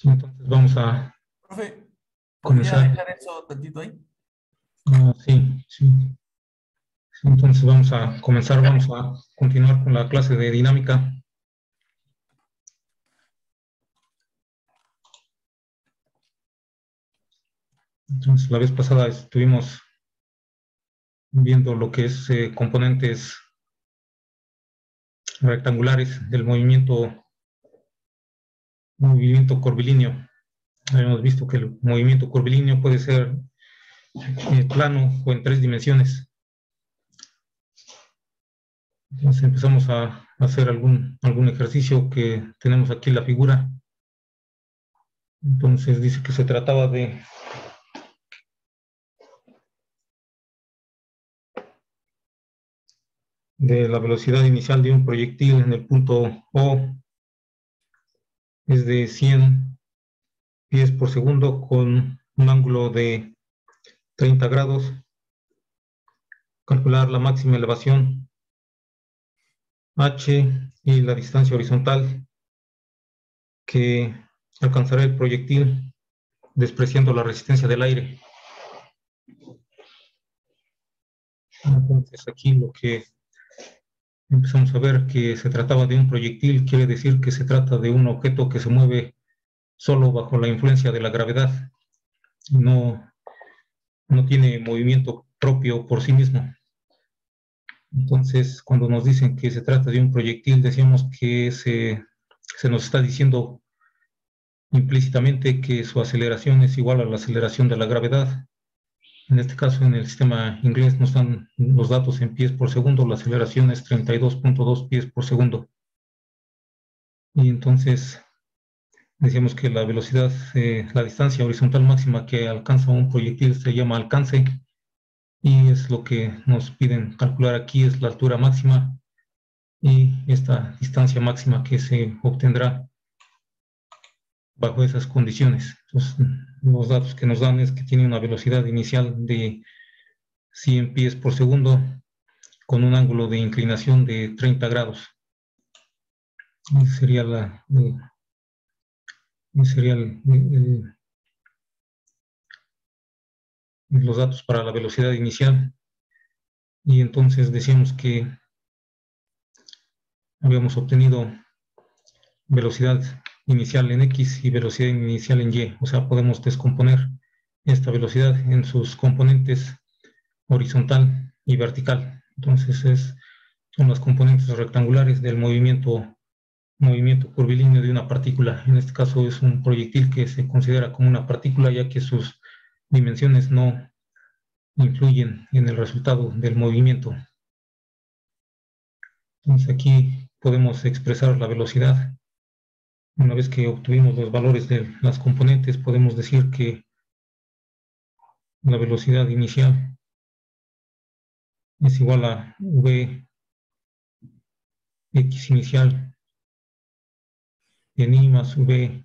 Entonces vamos a Profe, ¿podría comenzar. dejar eso tantito ahí? Sí, sí. Sí, entonces vamos a comenzar, vamos a continuar con la clase de dinámica. Entonces la vez pasada estuvimos viendo lo que es componentes rectangulares del movimiento curvilíneo. Habíamos visto que el movimiento curvilíneo puede ser plano o en 3 dimensiones. Entonces empezamos a hacer algún ejercicio que tenemos aquí la figura. Entonces dice que se trataba de la velocidad inicial de un proyectil en el punto O es de 100 pies por segundo con un ángulo de 30 grados. Calcular la máxima elevación h y la distancia horizontal que alcanzará el proyectil despreciando la resistencia del aire. Entonces aquí lo que empezamos a ver que se trataba de un proyectil quiere decir que se trata de un objeto que se mueve solo bajo la influencia de la gravedad, no, no tiene movimiento propio por sí mismo. Entonces, cuando nos dicen que se trata de un proyectil, decíamos que se nos está diciendo implícitamente que su aceleración es igual a la aceleración de la gravedad. En este caso, en el sistema inglés nos dan los datos en pies por segundo, la aceleración es 32.2 pies por segundo. Y entonces decíamos que la velocidad, la distancia horizontal máxima que alcanza un proyectil se llama alcance, y es lo que nos piden calcular aquí, es la altura máxima y esta distancia máxima que se obtendrá bajo esas condiciones. Entonces, los datos que nos dan es que tiene una velocidad inicial de 100 pies por segundo con un ángulo de inclinación de 30 grados. Ese sería, los datos para la velocidad inicial. Y entonces decíamos que habíamos obtenido velocidad inicial en X y velocidad inicial en Y. O sea, podemos descomponer esta velocidad en sus componentes horizontal y vertical. Entonces son las componentes rectangulares del movimiento curvilíneo de una partícula. En este caso es un proyectil que se considera como una partícula, ya que sus dimensiones no influyen en el resultado del movimiento. Entonces aquí podemos expresar la velocidad. Una vez que obtuvimos los valores de las componentes, podemos decir que la velocidad inicial es igual a v x inicial en I más v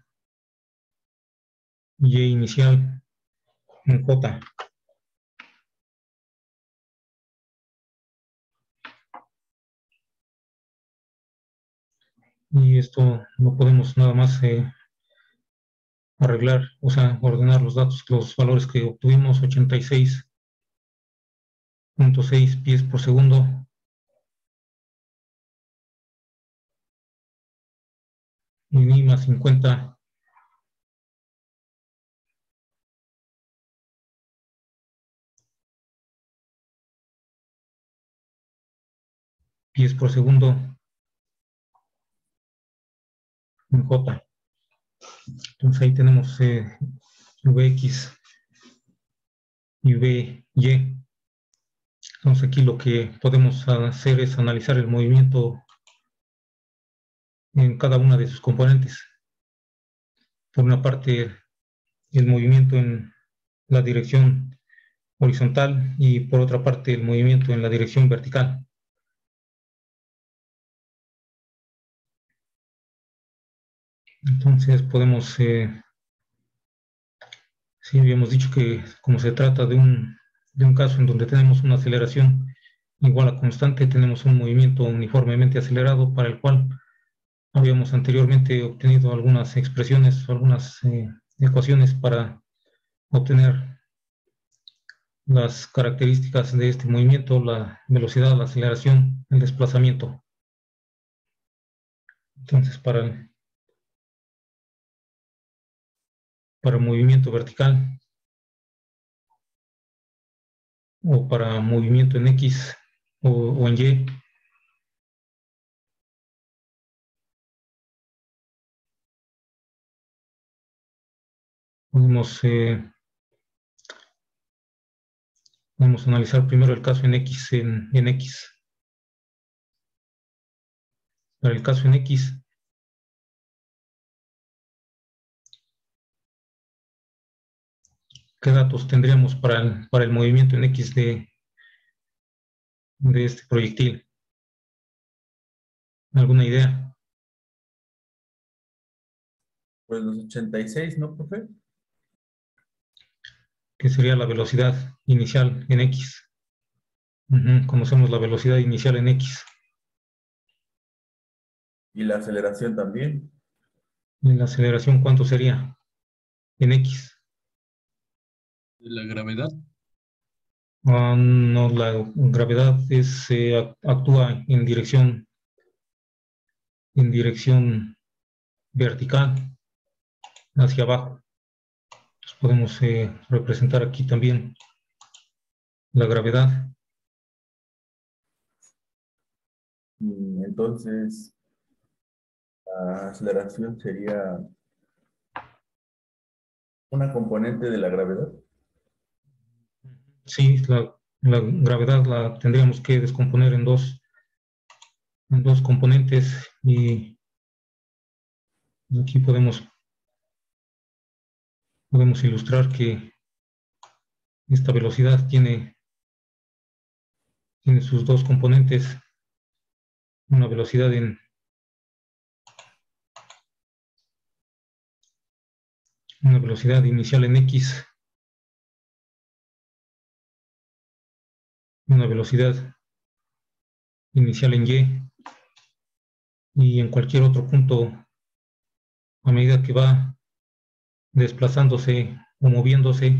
y inicial en j. Y esto no podemos nada más arreglar, o sea, ordenar los datos, los valores que obtuvimos, 86.6 pies por segundo en I más 50 pies por segundo en j. Entonces ahí tenemos vx y vy. Entonces aquí lo que podemos hacer es analizar el movimiento en cada una de sus componentes. Por una parte, el movimiento en la dirección horizontal y por otra parte el movimiento en la dirección vertical. Entonces podemos, sí, habíamos dicho que como se trata de un caso en donde tenemos una aceleración igual a constante, tenemos un movimiento uniformemente acelerado para el cual habíamos anteriormente obtenido algunas expresiones, algunas ecuaciones para obtener las características de este movimiento, la velocidad, la aceleración, el desplazamiento. Entonces, para el movimiento vertical o para movimiento en X o en Y, podemos analizar primero el caso en X. En X. Para el caso en X, ¿qué datos tendríamos para el movimiento en X de este proyectil? ¿Alguna idea? Pues los 86, ¿no, profe? ¿Qué sería la velocidad inicial en X? Conocemos la velocidad inicial en X. Y la aceleración también. ¿Y la aceleración cuánto sería en X? ¿De la gravedad? No, la gravedad actúa en dirección vertical hacia abajo. Entonces podemos representar aquí también la gravedad. Entonces, la aceleración sería una componente de la gravedad. Sí, la gravedad la tendríamos que descomponer en dos componentes, y aquí podemos ilustrar que esta velocidad tiene sus dos componentes, una velocidad inicial en X, una velocidad inicial en Y en cualquier otro punto, a medida que va desplazándose o moviéndose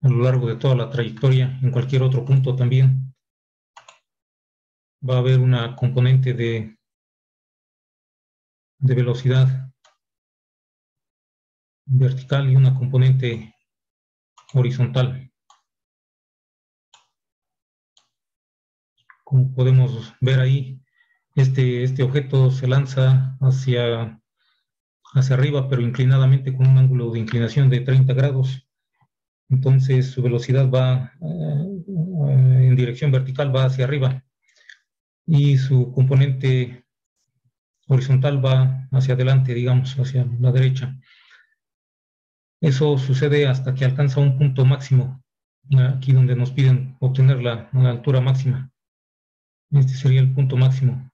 a lo largo de toda la trayectoria, en cualquier otro punto también va a haber una componente de velocidad vertical y una componente horizontal. Como podemos ver ahí, este objeto se lanza hacia arriba, pero inclinadamente, con un ángulo de inclinación de 30 grados. Entonces su velocidad va en dirección vertical, va hacia arriba, y su componente horizontal va hacia adelante, digamos, hacia la derecha. Eso sucede hasta que alcanza un punto máximo, aquí donde nos piden obtener la altura máxima. Este sería el punto máximo.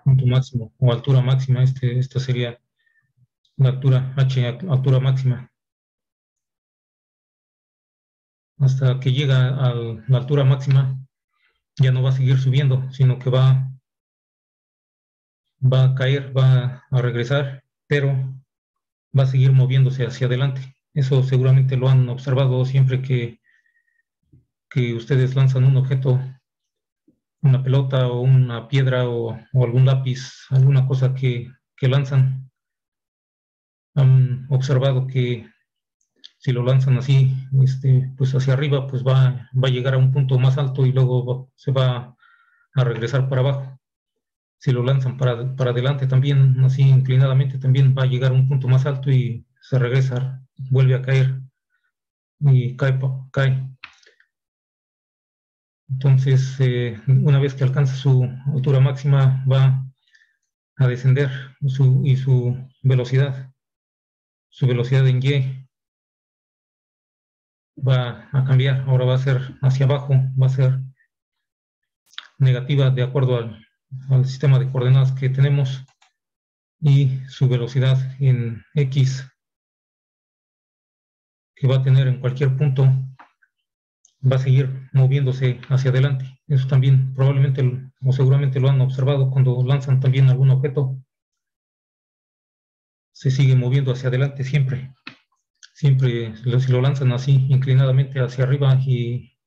Punto máximo o altura máxima. Esta sería la altura H, altura máxima. Hasta que llega a la altura máxima, ya no va a seguir subiendo, sino que va a caer, va a regresar, pero va a seguir moviéndose hacia adelante. Eso seguramente lo han observado siempre que ustedes lanzan un objeto, una pelota o una piedra o algún lápiz, alguna cosa que lanzan. Han observado que si lo lanzan así, pues hacia arriba, pues va a llegar a un punto más alto y luego se va a regresar para abajo. Si lo lanzan para adelante también, así inclinadamente, también va a llegar a un punto más alto y se regresa, vuelve a caer y cae. Entonces, una vez que alcanza su altura máxima, va a descender y su velocidad en Y va a cambiar. Ahora va a ser hacia abajo, va a ser negativa de acuerdo al sistema de coordenadas que tenemos, y su velocidad en X, que va a tener en cualquier punto, va a seguir moviéndose hacia adelante. Eso también probablemente o seguramente lo han observado cuando lanzan también algún objeto. Se sigue moviendo hacia adelante siempre. Siempre si lo lanzan así inclinadamente hacia arriba y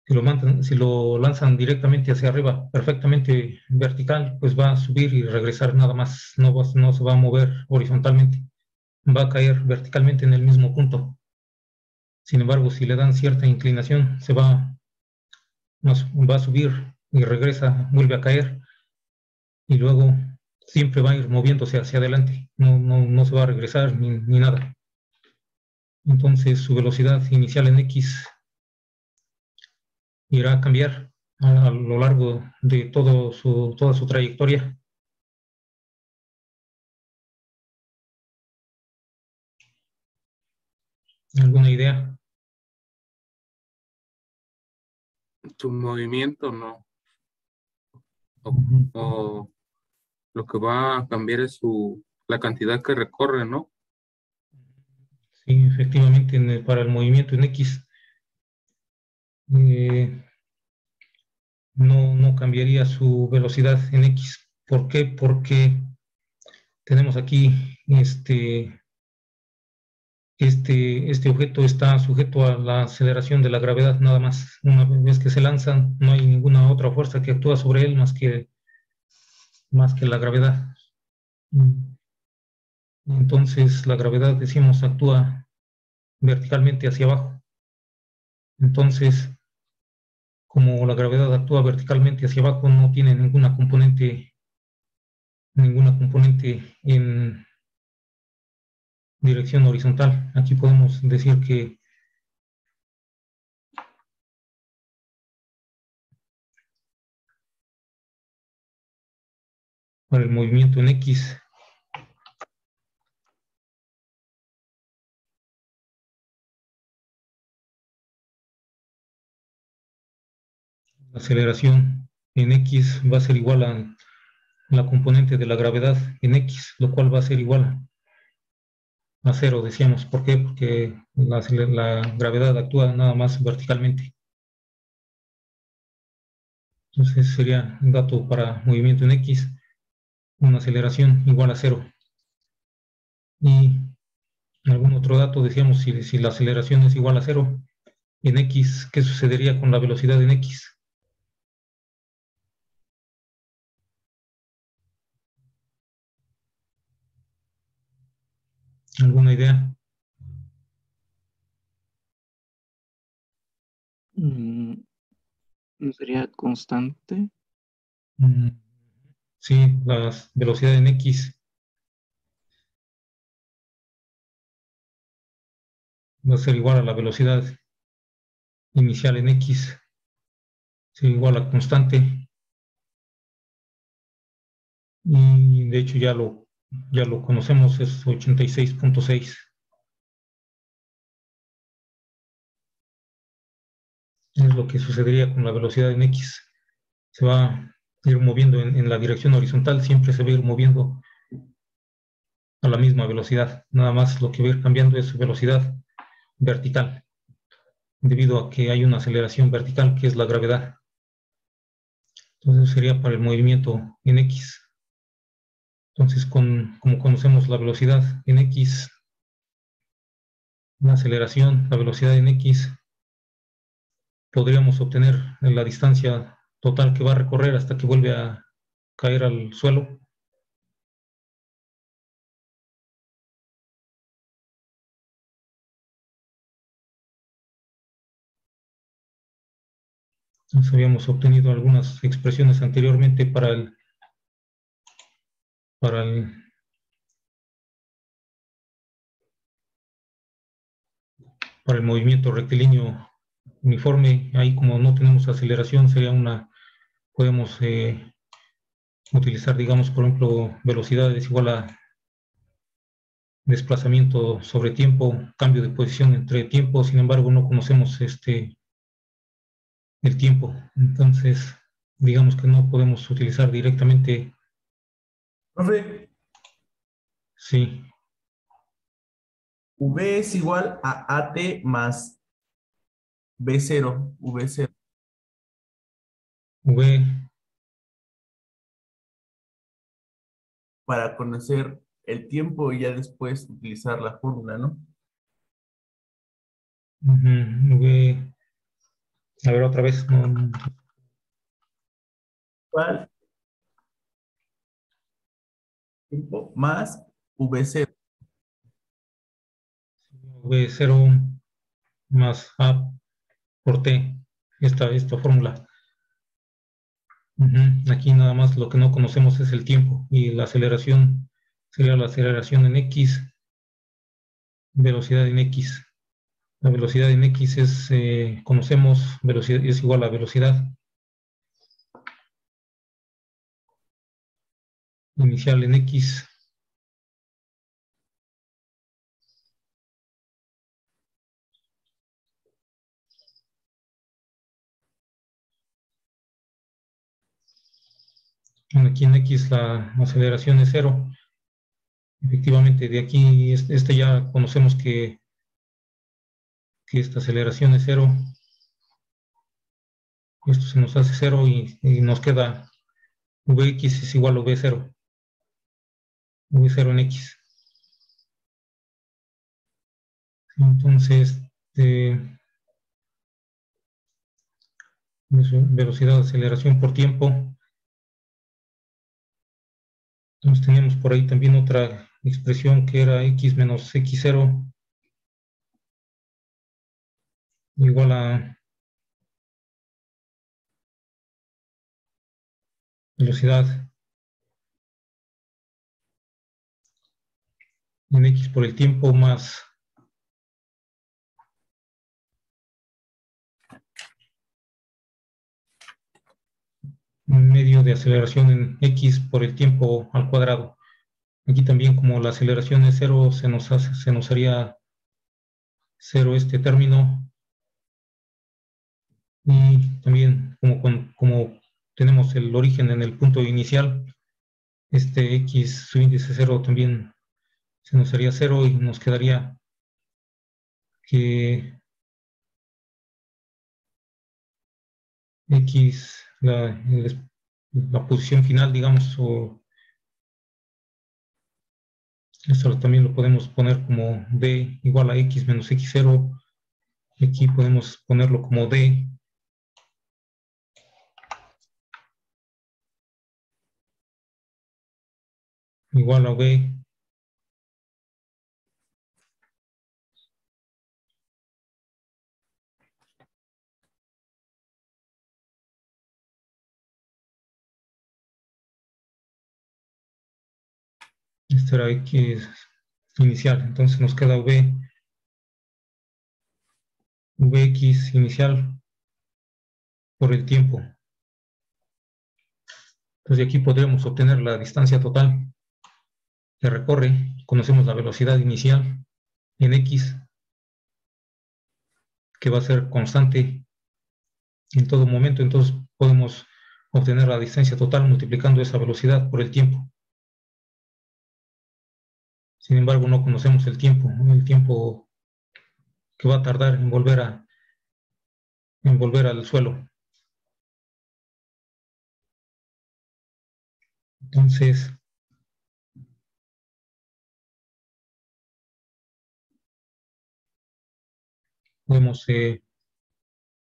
si lo lanzan directamente hacia arriba, perfectamente vertical, pues va a subir y regresar nada más. No se va a mover horizontalmente. Va a caer verticalmente en el mismo punto. Sin embargo, si le dan cierta inclinación, va a subir y regresa, vuelve a caer y luego siempre va a ir moviéndose hacia adelante. No se va a regresar ni nada. Entonces su velocidad inicial en X irá a cambiar a lo largo de toda su trayectoria. ¿Alguna idea? Su movimiento no. O lo que va a cambiar es la cantidad que recorre, ¿no? Sí, efectivamente, para el movimiento en X no cambiaría su velocidad en X. ¿Por qué? Porque tenemos aquí este objeto está sujeto a la aceleración de la gravedad nada más. Una vez que se lanzan, no hay ninguna otra fuerza que actúa sobre él más que la gravedad. Entonces, la gravedad, decimos, actúa verticalmente hacia abajo. Entonces, como la gravedad actúa verticalmente hacia abajo, no tiene ninguna componente en dirección horizontal. Aquí podemos decir que para el movimiento en X, la aceleración en X va a ser igual a la componente de la gravedad en X, lo cual va a ser igual a cero, decíamos. ¿Por qué? Porque la gravedad actúa nada más verticalmente. Entonces sería un dato para movimiento en X, una aceleración igual a cero. Y algún otro dato, decíamos, si la aceleración es igual a cero en X, ¿qué sucedería con la velocidad en X? ¿Alguna idea? ¿No sería constante? Sí, la velocidad en X va a ser igual a la velocidad inicial en X, es igual a constante. Y de hecho ya lo conocemos, es 86.6. Es lo que sucedería con la velocidad en X. Se va a ir moviendo en la dirección horizontal, siempre se va a ir moviendo a la misma velocidad. Nada más lo que va a ir cambiando es su velocidad vertical, debido a que hay una aceleración vertical que es la gravedad. Entonces sería para el movimiento en X. Entonces, como conocemos la velocidad en X, la aceleración, la velocidad en X, podríamos obtener la distancia total que va a recorrer hasta que vuelve a caer al suelo. Entonces, habíamos obtenido algunas expresiones anteriormente para el movimiento rectilíneo uniforme. Ahí, como no tenemos aceleración, podemos utilizar, digamos, por ejemplo, velocidades igual a desplazamiento sobre tiempo, cambio de posición entre tiempo. Sin embargo, no conocemos el tiempo. Entonces, digamos que no podemos utilizar directamente. Profe, Sí, V es igual a AT más B0, V0. V, Para conocer el tiempo y ya después utilizar la fórmula, ¿no? V, a ver otra vez, ¿Cuál? Tiempo más V0. V0 más A por T, esta fórmula. Aquí nada más lo que no conocemos es el tiempo y la aceleración sería la aceleración en X, velocidad en X. La velocidad en X es, conocemos, velocidad es igual a velocidad inicial en X. Aquí en X la aceleración es cero. Efectivamente, de aquí, ya conocemos que esta aceleración es cero. Esto se nos hace cero y nos queda Vx es igual a V0. V0 en X. Entonces, velocidad de aceleración por tiempo. Entonces teníamos por ahí también otra expresión que era X menos X0 igual a velocidad en X por el tiempo más un medio de aceleración en X por el tiempo al cuadrado. Aquí también como la aceleración es cero, se nos haría cero este término. Y también como tenemos el origen en el punto inicial, este X, su índice cero también se nos haría cero y nos quedaría que X, la posición final, digamos, o esto también lo podemos poner como D igual a X menos X0. Aquí podemos ponerlo como D igual a V Este era X inicial, entonces nos queda Vx inicial por el tiempo. Entonces de aquí podremos obtener la distancia total que recorre. Conocemos la velocidad inicial en X, que va a ser constante en todo momento, entonces podemos obtener la distancia total multiplicando esa velocidad por el tiempo. Sin embargo, no conocemos el tiempo que va a tardar en volver al suelo. Entonces, podemos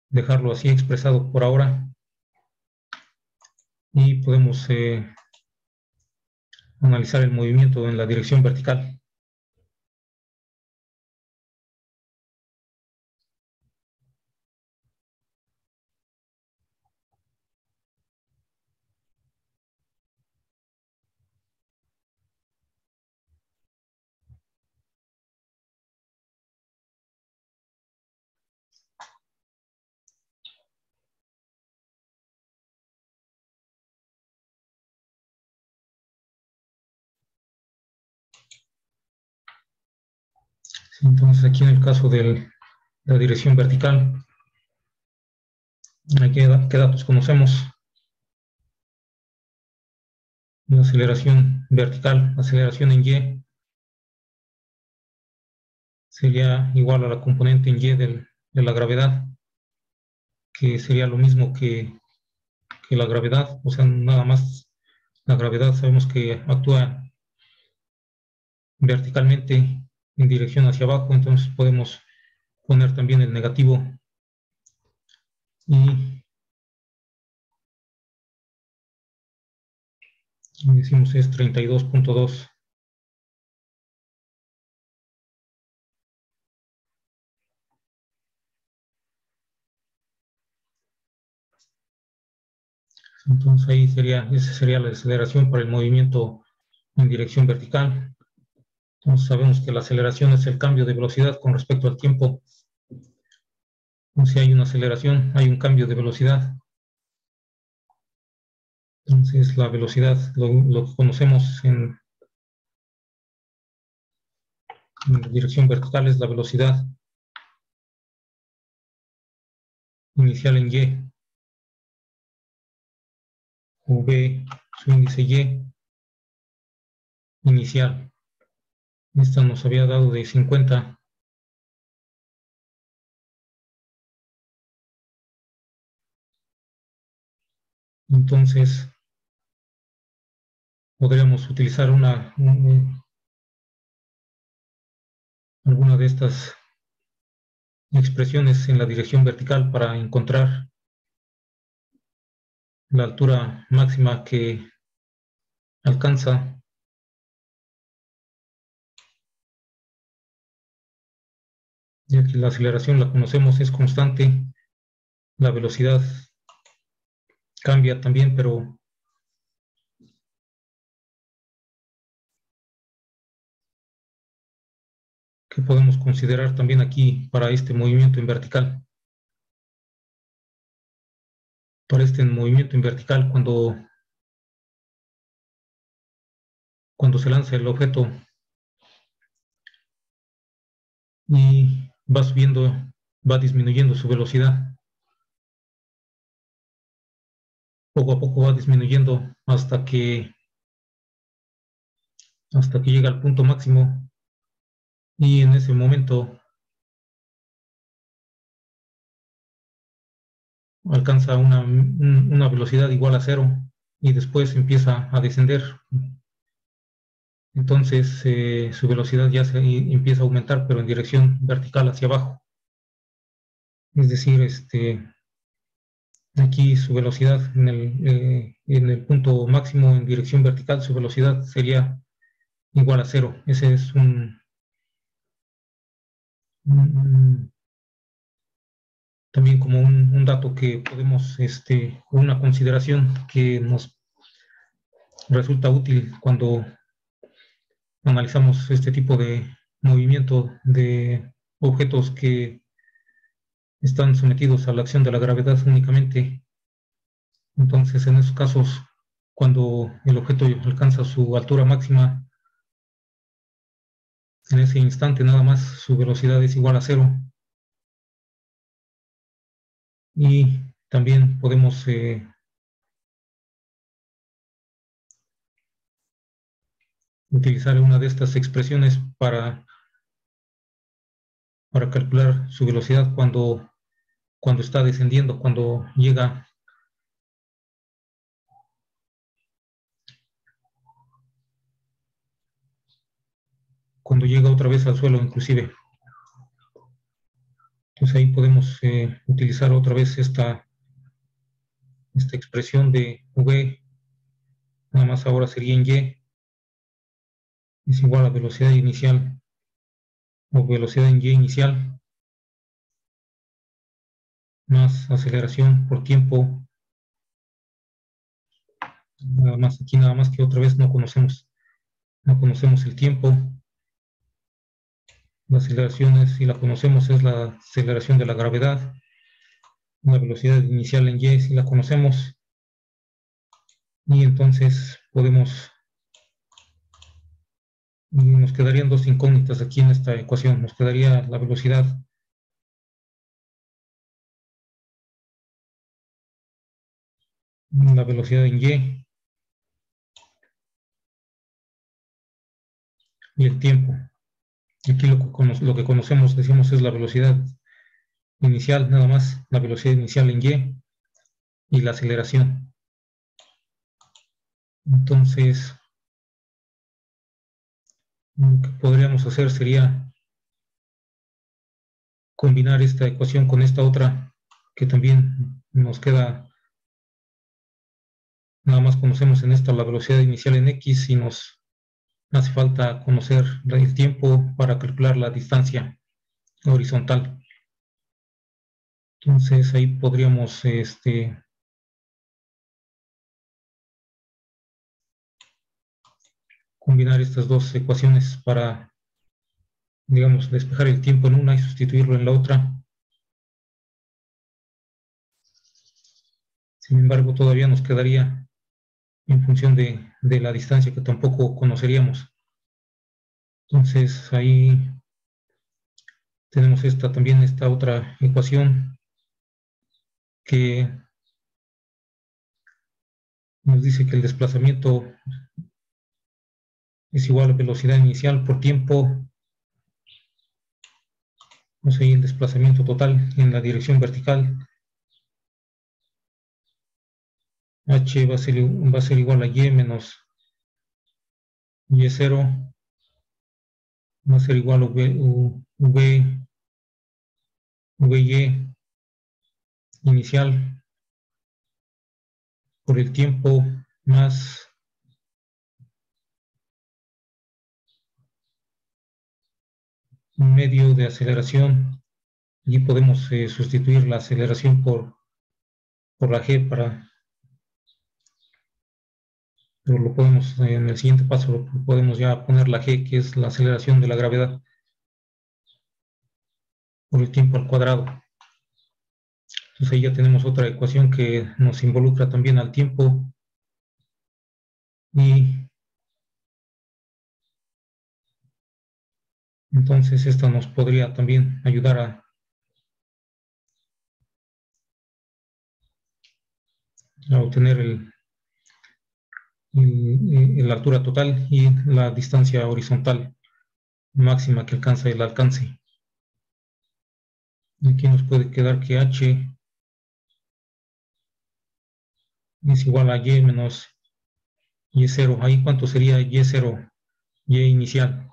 dejarlo así expresado por ahora y podemos analizar el movimiento en la dirección vertical. Entonces, aquí en el caso de la dirección vertical, ¿qué datos conocemos? La aceleración vertical, aceleración en Y, sería igual a la componente en Y de la gravedad. que sería lo mismo que la gravedad, o sea, nada más la gravedad sabemos que actúa verticalmente en dirección hacia abajo, entonces podemos poner también el negativo y decimos es 32.2. Entonces ahí esa sería la aceleración para el movimiento en dirección vertical. Entonces sabemos que la aceleración es el cambio de velocidad con respecto al tiempo. Entonces, si hay una aceleración, hay un cambio de velocidad. Entonces la velocidad, lo que conocemos en dirección vertical es la velocidad inicial en Y, o V, su índice Y inicial. Esta nos había dado de 50. Entonces, podríamos utilizar alguna de estas expresiones en la dirección vertical para encontrar la altura máxima que alcanza. Ya que la aceleración la conocemos, es constante, la velocidad cambia también, pero ¿qué podemos considerar también aquí para este movimiento en vertical? Para este movimiento en vertical, cuando se lanza el objeto y va subiendo, va disminuyendo su velocidad. Poco a poco va disminuyendo hasta que llega al punto máximo, y en ese momento alcanza una velocidad igual a 0 y después empieza a descender. Entonces su velocidad ya empieza a aumentar, pero en dirección vertical hacia abajo. Es decir, aquí su velocidad en el punto máximo en dirección vertical, su velocidad sería igual a 0. Ese es también como un dato que podemos, una consideración que nos resulta útil cuando analizamos este tipo de movimiento de objetos que están sometidos a la acción de la gravedad únicamente. Entonces, en esos casos, cuando el objeto alcanza su altura máxima, en ese instante nada más su velocidad es igual a 0. Y también podemos utilizar una de estas expresiones para calcular su velocidad cuando está descendiendo, cuando llega otra vez al suelo, inclusive. Entonces ahí podemos utilizar otra vez esta expresión de V, nada más ahora sería en Y, es igual a velocidad inicial, o velocidad en Y inicial, más aceleración por tiempo. Nada más que otra vez no conocemos el tiempo. La aceleración, si la conocemos, es la aceleración de la gravedad. La velocidad inicial en Y, si la conocemos. Y entonces nos quedarían dos incógnitas aquí en esta ecuación. Nos quedaría la velocidad en y el tiempo. Aquí lo que conocemos, decimos, es la velocidad inicial, nada más, la velocidad inicial en y la aceleración. Entonces, lo que podríamos hacer sería combinar esta ecuación con esta otra que también nos queda, nada más conocemos en esta la velocidad inicial en x y nos hace falta conocer el tiempo para calcular la distancia horizontal. Entonces ahí podríamos combinar estas dos ecuaciones para, digamos, despejar el tiempo en una y sustituirlo en la otra. Sin embargo, todavía nos quedaría en función de la distancia que tampoco conoceríamos. Entonces ahí tenemos también esta otra ecuación que nos dice que el desplazamiento es igual a velocidad inicial por tiempo, no sé, el desplazamiento total en la dirección vertical. H va a ser igual a Y menos Y0, va a ser igual a VY inicial por el tiempo más un medio de aceleración. Y podemos sustituir la aceleración por la G pero lo podemos, en el siguiente paso, lo podemos ya poner la G, que es la aceleración de la gravedad por el tiempo al cuadrado. Entonces ahí ya tenemos otra ecuación que nos involucra también al tiempo y entonces esta nos podría también ayudar a obtener la altura total y la distancia horizontal máxima que alcanza el alcance. Aquí nos puede quedar que H es igual a Y menos Y0. Ahí, ¿cuánto sería Y0? Y inicial.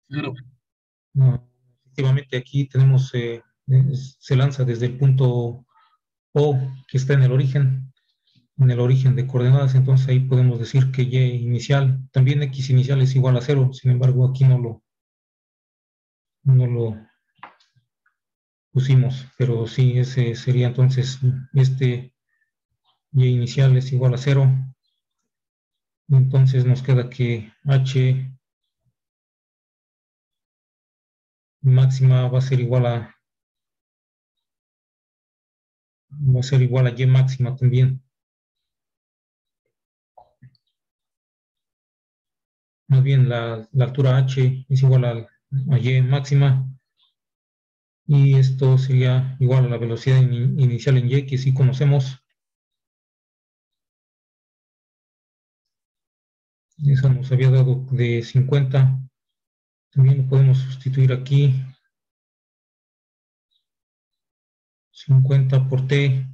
Claro. No, efectivamente, aquí tenemos, se lanza desde el punto O, que está en el origen de coordenadas, entonces ahí podemos decir que Y inicial, también X inicial es igual a 0, sin embargo aquí no lo pusimos, pero sí, ese sería entonces, Y inicial es igual a 0, entonces nos queda que H máxima va a ser igual a Y máxima también. Más bien la altura H es igual a Y máxima y esto sería igual a la velocidad inicial en Y, que sí conocemos. Esa nos había dado de 50. También lo podemos sustituir aquí. 50 por T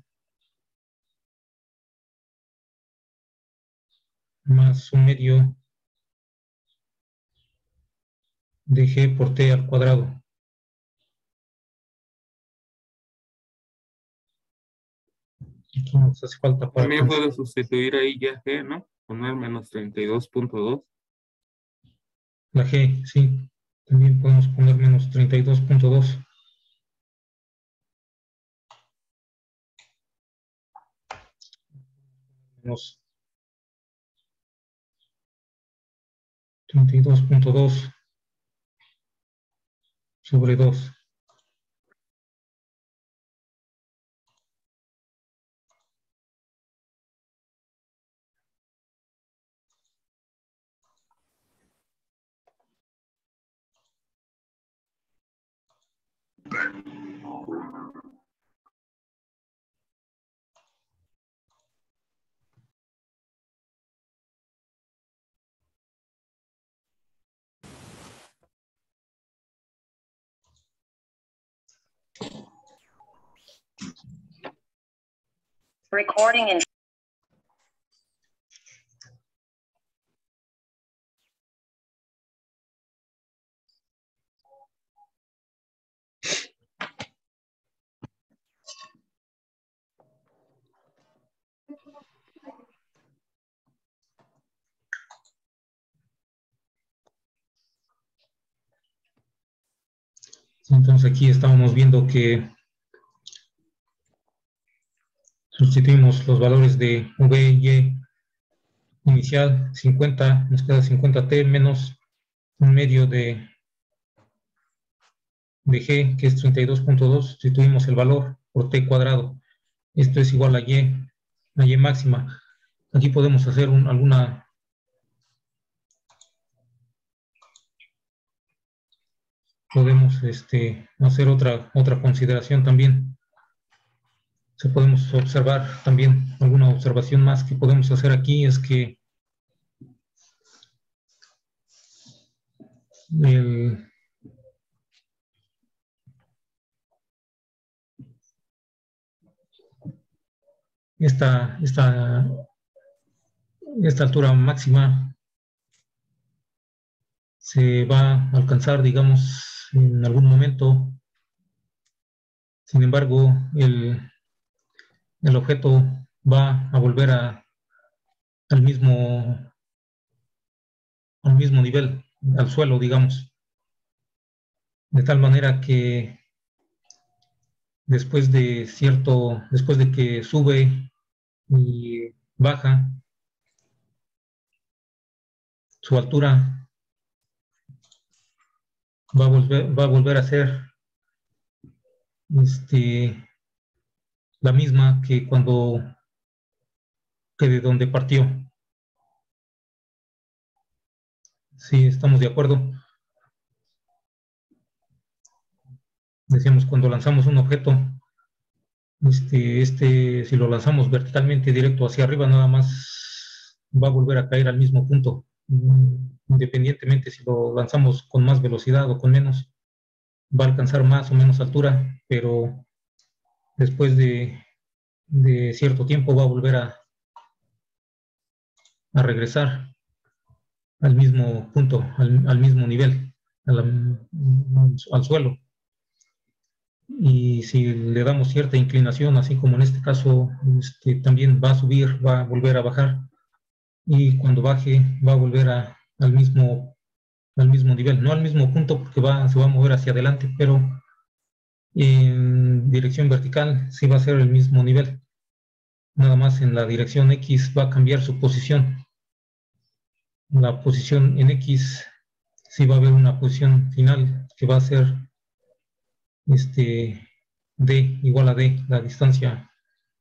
más un medio de G por T al cuadrado. Aquí nos hace falta para También puedo sustituir ahí ya G, ¿no? Poner menos 32.2. la G, sí. También podemos poner menos 32.2. Menos 32.2 sobre 2. Recording in Entonces aquí estábamos viendo que sustituimos los valores de V y Y inicial 50, nos queda 50t menos un medio de G, que es 32.2, sustituimos el valor por t cuadrado. Esto es igual a Y máxima. Aquí podemos hacer podemos hacer otra consideración también. Podemos observar también alguna observación más que podemos hacer aquí, es que esta altura máxima se va a alcanzar, digamos, en algún momento. Sin embargo, el objeto va a volver al mismo nivel, al suelo, digamos. De tal manera que después de que sube y baja, su altura va a volver a ser la misma que de donde partió. Sí, estamos de acuerdo. Decíamos, cuando lanzamos un objeto, si lo lanzamos verticalmente directo hacia arriba, nada más va a volver a caer al mismo punto, independientemente si lo lanzamos con más velocidad o con menos, va a alcanzar más o menos altura, pero después de cierto tiempo va a volver a regresar al mismo punto, al mismo nivel, al suelo. Y si le damos cierta inclinación, así como en este caso, también va a subir, va a volver a bajar, y cuando baje va a volver al mismo nivel, no al mismo punto porque se va a mover hacia adelante, pero en dirección vertical sí va a ser el mismo nivel. Nada más en la dirección X va a cambiar su posición. La posición en X sí va a haber una posición final que va a ser D igual a D, la distancia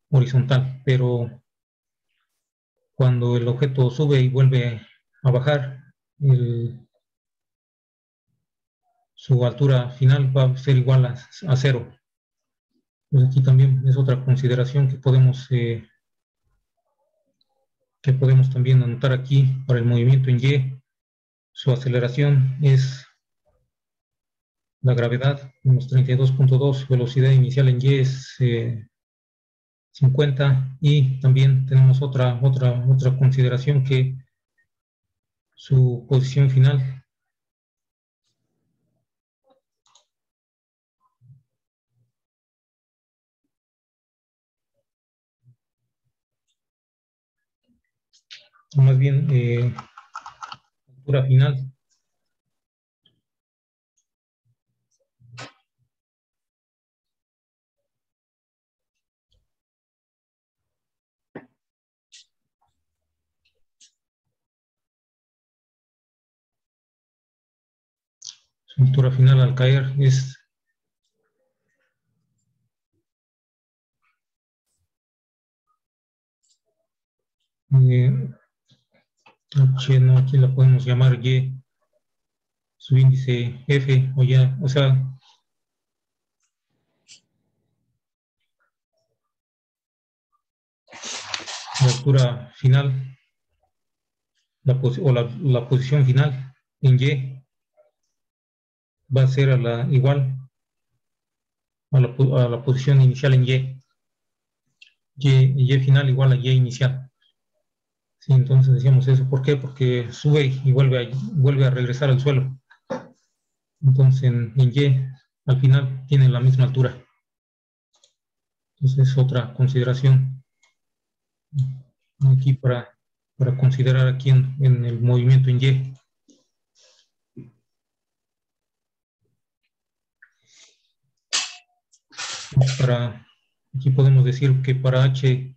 horizontal, pero cuando el objeto sube y vuelve a bajar, su altura final va a ser igual a 0. Pues aquí también es otra consideración que podemos también anotar aquí para el movimiento en Y. Su aceleración es la gravedad, menos 32.2, velocidad inicial en Y es 50, y también tenemos otra consideración, que su posición final más bien altura final al caer es H, no, aquí la podemos llamar Y, su índice F, o sea, la altura final, la posición final en Y va a ser igual a la posición inicial en Y. y final igual a y inicial. Sí, entonces decíamos eso. ¿Por qué? Porque sube y vuelve a regresar al suelo. Entonces en y al final tienen la misma altura. Entonces es otra consideración aquí para considerar aquí en el movimiento en y. Aquí podemos decir que para h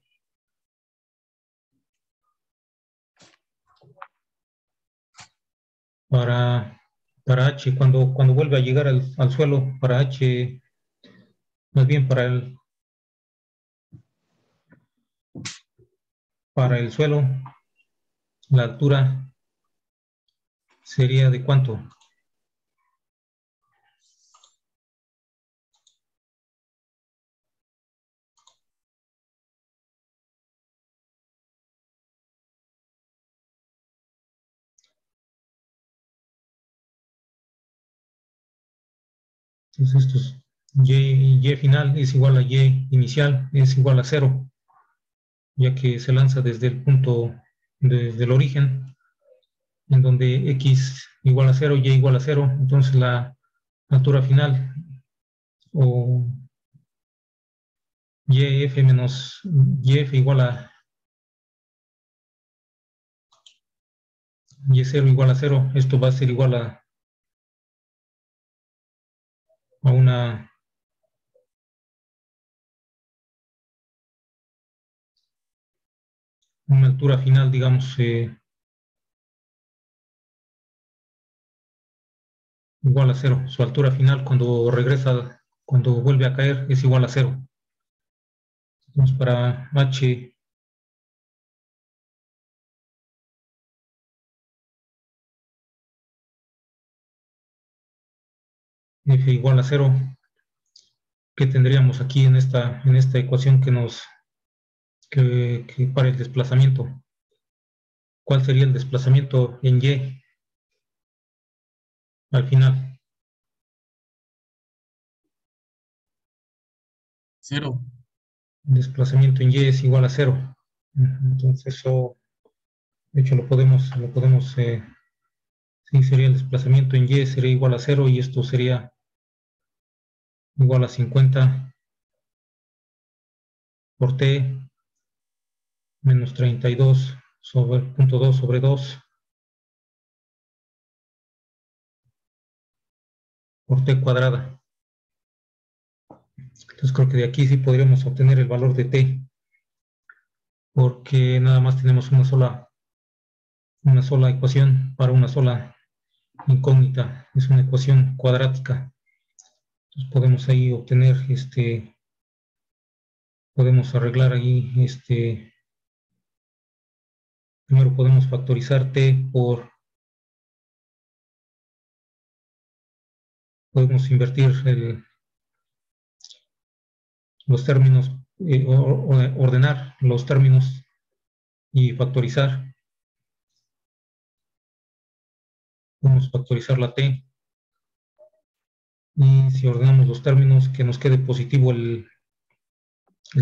para h cuando vuelve a llegar al suelo, para h, más bien para el suelo, la altura sería de ¿cuánto? Entonces esto es y final es igual a y inicial, es igual a 0, ya que se lanza desde el punto del origen, en donde x igual a 0, y igual a 0, entonces la altura final, o yf menos yf igual a y0 igual a 0, esto va a ser igual a una altura final, digamos, igual a 0. Su altura final cuando regresa, cuando vuelve a caer, es igual a 0. Entonces para h f igual a 0, ¿qué tendríamos aquí en esta ecuación que para el desplazamiento? ¿Cuál sería el desplazamiento en y al final? 0. El desplazamiento en y es igual a 0. Entonces eso, de hecho, sí, sería el desplazamiento en y sería igual a 0 y esto sería igual a 50 por t menos 32 sobre 0.2 sobre 2 por t cuadrada. Entonces creo que de aquí sí podríamos obtener el valor de t, porque nada más tenemos una sola ecuación para una sola incógnita. Es una ecuación cuadrática. Entonces podemos ahí obtener, podemos arreglar ahí, primero podemos factorizar t podemos invertir los términos, ordenar los términos y factorizar. Podemos factorizar la t. Y si ordenamos los términos, que nos quede positivo el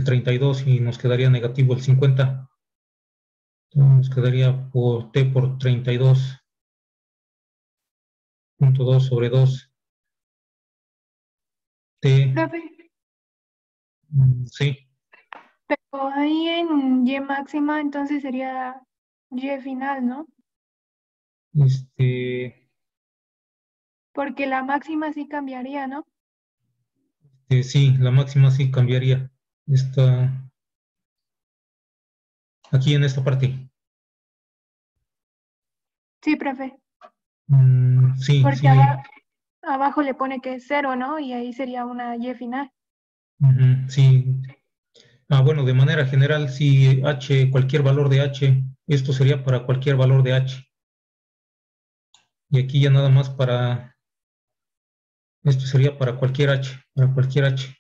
32 y nos quedaría negativo el 50. Entonces nos quedaría por t por 32.2 sobre 2 t. Profe, Sí, pero ahí en Y máxima entonces sería Y final, ¿no? este, Porque la máxima sí cambiaría, ¿no? sí, la máxima sí cambiaría. Está aquí en esta parte. Sí, profe. Sí, Porque sí. abajo le pone que es 0, ¿no? Y ahí sería una Y final. Sí. Bueno, de manera general, si h, cualquier valor de h, esto sería para cualquier valor de h. Y aquí ya nada más esto sería para cualquier h, para cualquier h.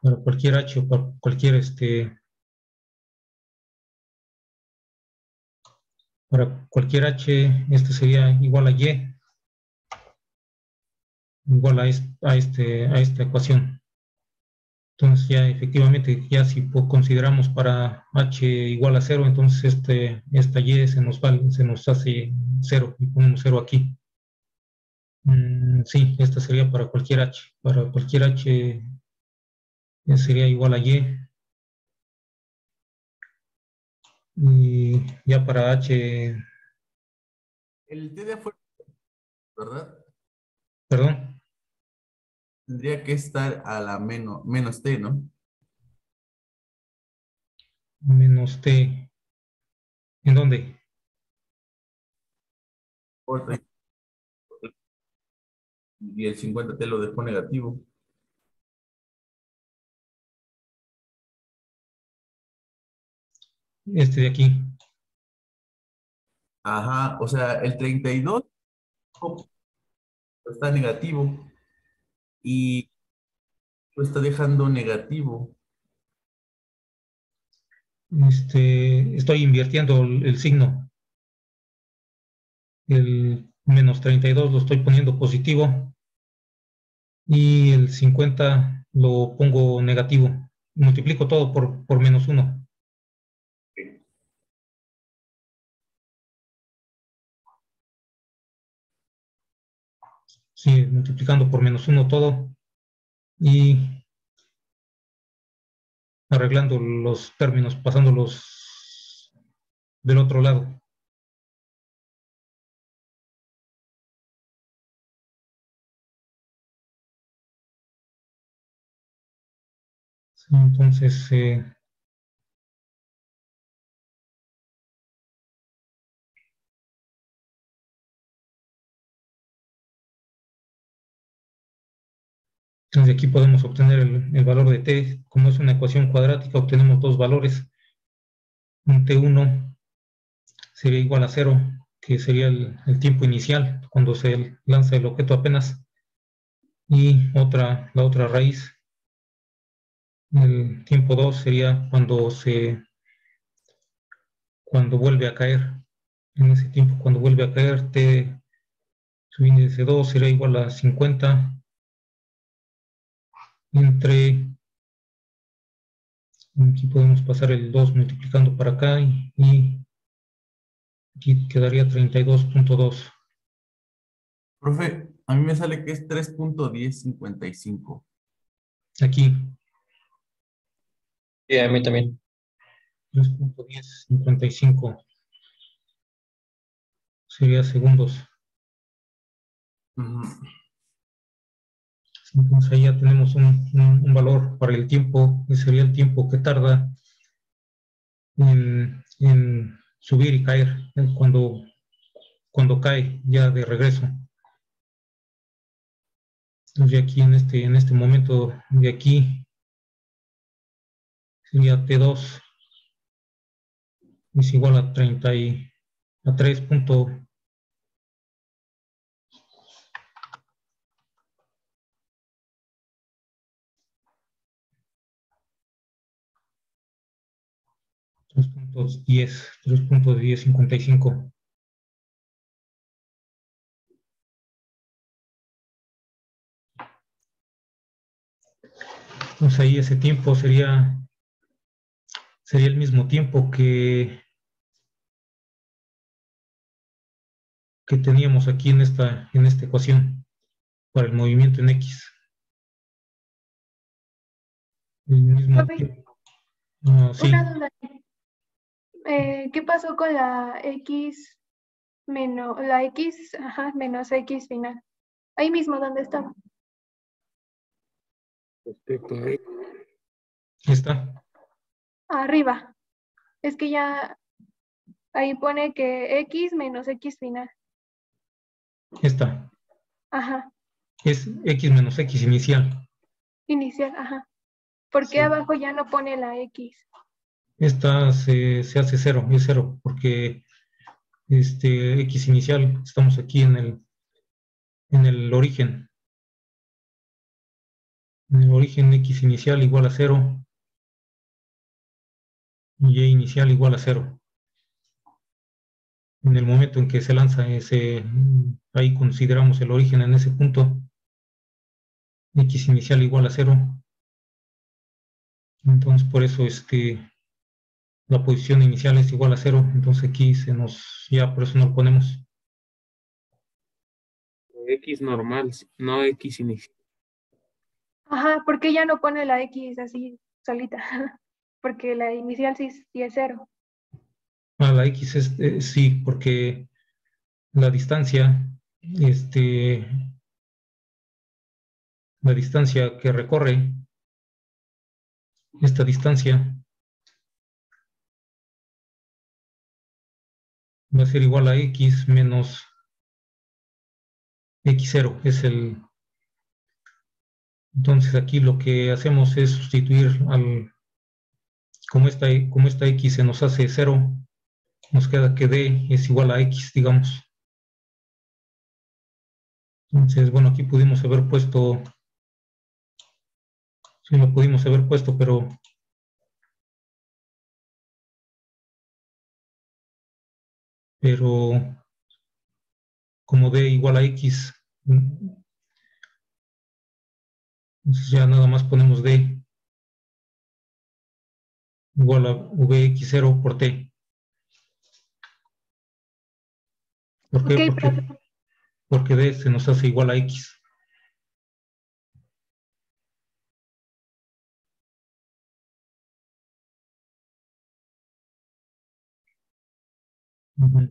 Para cualquier h o para cualquier Para cualquier h, este sería igual a y, igual a esta ecuación. Entonces ya efectivamente, ya si consideramos para h igual a 0, entonces esta y se nos hace 0 y ponemos 0 aquí. Sí, esta sería para cualquier h. Para cualquier h sería igual a y. Y ya para h, El t de afuera, ¿verdad? perdón, Tendría que estar a la menos t, ¿no? menos t. ¿En dónde? Corta. Y el 50t lo dejó negativo. Este de aquí. Ajá, o sea, el 32 está negativo y lo está dejando negativo. Estoy invirtiendo el signo. El menos 32 lo estoy poniendo positivo y el 50 lo pongo negativo. Multiplico todo por menos 1. Sí, multiplicando por menos 1 todo y arreglando los términos, pasándolos del otro lado. Sí, entonces, desde aquí podemos obtener el valor de t. Como es una ecuación cuadrática, obtenemos dos valores. Un t1 sería igual a 0, que sería el tiempo inicial, cuando se lanza el objeto apenas. Y la otra raíz, el tiempo 2 sería cuando vuelve a caer. En ese tiempo, cuando vuelve a caer, su índice 2 sería igual a 50 entre, aquí podemos pasar el 2 multiplicando para acá y aquí quedaría 32.2. Profe, a mí me sale que es 3.1055. Aquí, Sí, a mí también. 3.1055 sería segundos. Ujú. Entonces ahí ya tenemos un valor para el tiempo, que sería el tiempo que tarda en subir y caer, cuando cae ya de regreso. Entonces aquí en este momento de aquí sería T2 es igual a 3. 3.1055. Entonces ahí ese tiempo sería el mismo tiempo que teníamos aquí en esta ecuación para el movimiento en X. El mismo Profe, tiempo. Sí, una duda. ¿Qué pasó con la X menos X final? Ahí mismo donde estaba. está. Arriba. Es que ya ahí pone que X menos X final. Esta Ajá. es X menos X inicial. Inicial, ajá. ¿Por qué Sí. abajo ya no pone la X? Esta se hace 0, es 0, porque X inicial, estamos aquí en el origen. En el origen X inicial igual a 0 y Y inicial igual a 0. En el momento en que se lanza, ahí consideramos el origen en ese punto. X inicial igual a 0. Entonces, por eso la posición inicial es igual a 0. Entonces aquí ya por eso no lo ponemos. X normal, no X inicial. Ajá, ¿por qué ya no pone la X así solita? Porque la inicial sí es 0. La X sí, porque la distancia, la distancia que recorre, esta distancia va a ser igual a X menos X0. Entonces aquí lo que hacemos es sustituir como esta X se nos hace 0, nos queda que D es igual a X, digamos. Entonces, bueno, aquí pudimos haber puesto, sí lo pudimos haber puesto, pero como D igual a X, entonces ya nada más ponemos D igual a Vx0 por T. ¿Por qué? Ok, profe. Porque D se nos hace igual a X.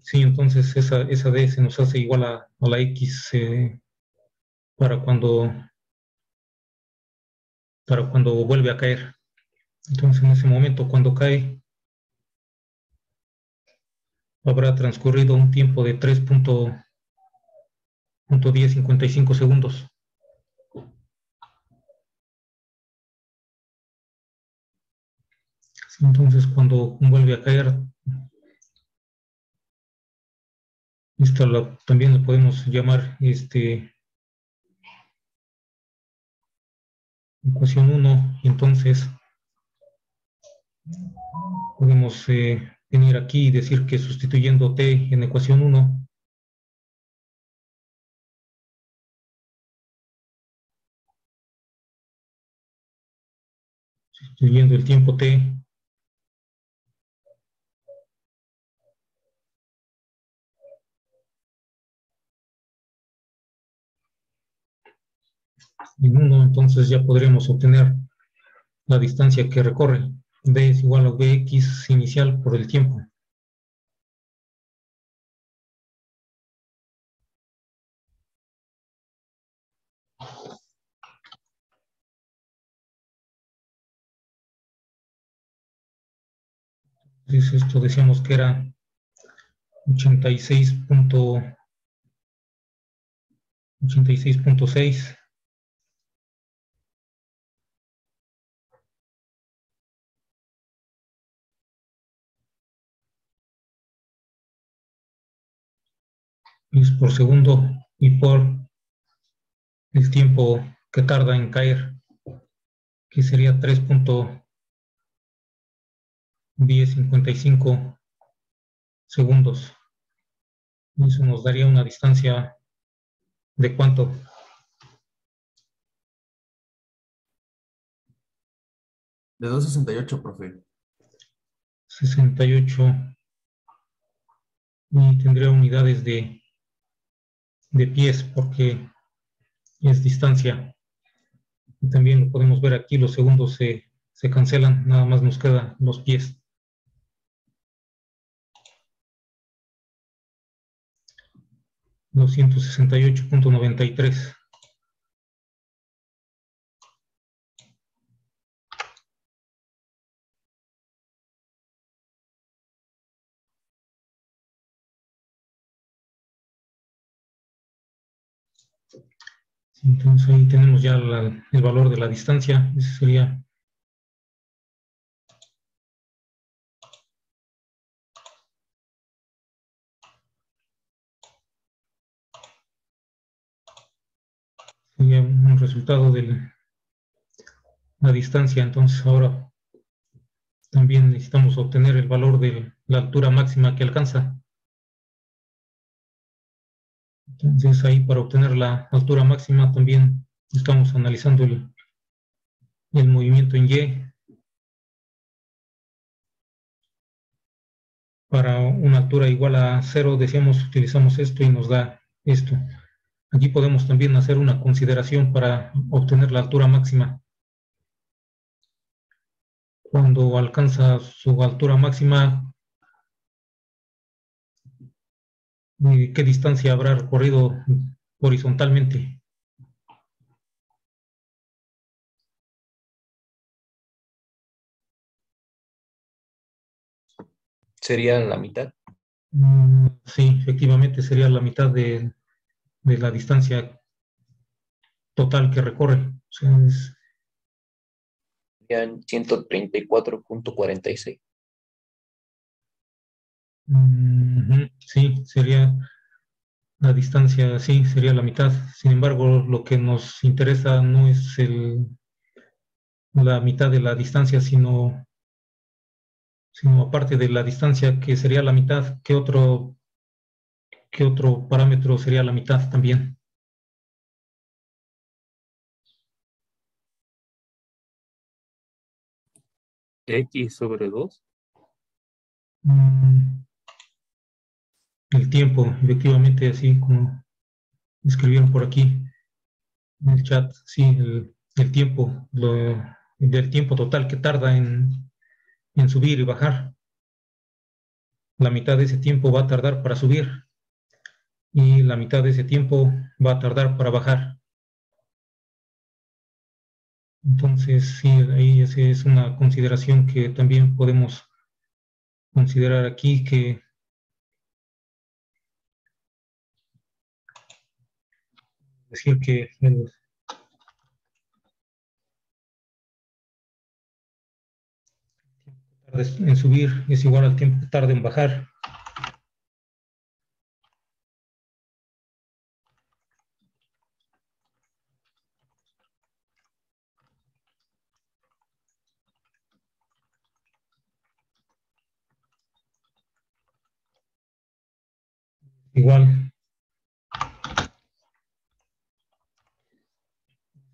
Sí, entonces esa D se nos hace igual a la X para cuando vuelve a caer. Entonces en ese momento cuando cae habrá transcurrido un tiempo de 3.1055 segundos. Entonces cuando vuelve a caer, también lo podemos llamar ecuación 1, y entonces podemos venir aquí y decir que sustituyendo T en ecuación 1, sustituyendo el tiempo T en 1, entonces ya podremos obtener la distancia que recorre. D es igual a Vx inicial por el tiempo. Entonces esto decíamos que era 86.6. Es por segundo y por el tiempo que tarda en caer, que sería 3.1055 segundos. Eso nos daría una distancia de ¿cuánto? De 2.68, profe. 68. Y tendría unidades de pies porque es distancia. Y también lo podemos ver aquí, los segundos se cancelan, nada más nos quedan los pies. $268.93. Entonces ahí tenemos ya el valor de la distancia. Ese sería un resultado de la distancia. Entonces ahora también necesitamos obtener el valor de la altura máxima que alcanza. Entonces ahí para obtener la altura máxima también estamos analizando el movimiento en Y. Para una altura igual a 0, decíamos, utilizamos esto y nos da esto. Aquí podemos también hacer una consideración para obtener la altura máxima. Cuando alcanza su altura máxima, ¿qué distancia habrá recorrido horizontalmente? Sería la mitad. Sí, efectivamente sería la mitad de la distancia total que recorre. O sea, Serían 134.46. sí, sería la distancia, sí, sería la mitad. Sin embargo, lo que nos interesa no es la mitad de la distancia, sino aparte de la distancia que sería la mitad, ¿qué otro parámetro sería la mitad también? X sobre 2. El tiempo, efectivamente, así como escribieron por aquí en el chat, sí, el tiempo, del tiempo total que tarda en subir y bajar. La mitad de ese tiempo va a tardar para subir y la mitad de ese tiempo va a tardar para bajar. Entonces, sí, ahí esa es una consideración que también podemos considerar aquí, que decir que el tiempo que tarda en subir es igual al tiempo que tarda en bajar. Igual,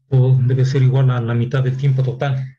o debe ser igual a la mitad del tiempo total.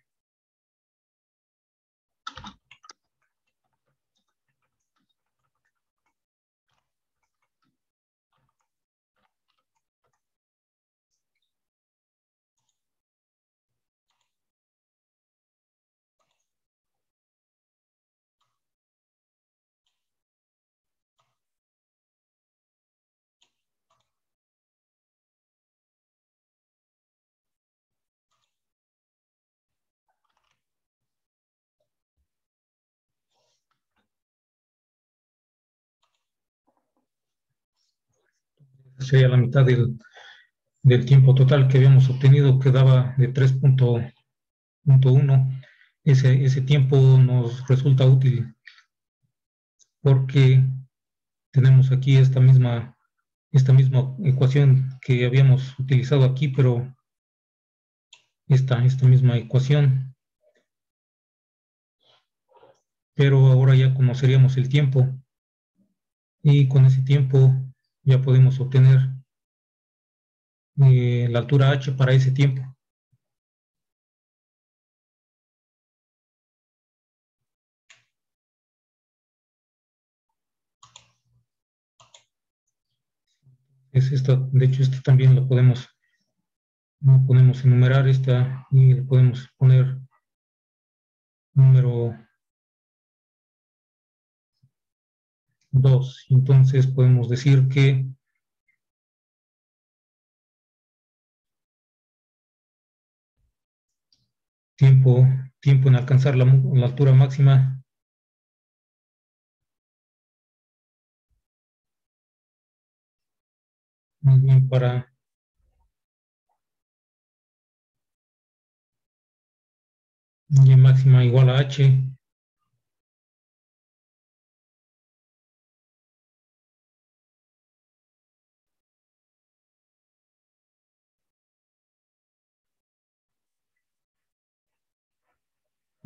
Sería la mitad del tiempo total que habíamos obtenido, que daba de 3.1. Ese tiempo nos resulta útil porque tenemos aquí esta misma ecuación que habíamos utilizado aquí, pero esta misma ecuación, pero ahora ya conoceríamos el tiempo y con ese tiempo ya podemos obtener la altura h para ese tiempo. Es esta, de hecho, esta también la podemos enumerar esta y le podemos poner número 2. Entonces podemos decir que tiempo en alcanzar la altura máxima más bien para y máxima igual a h.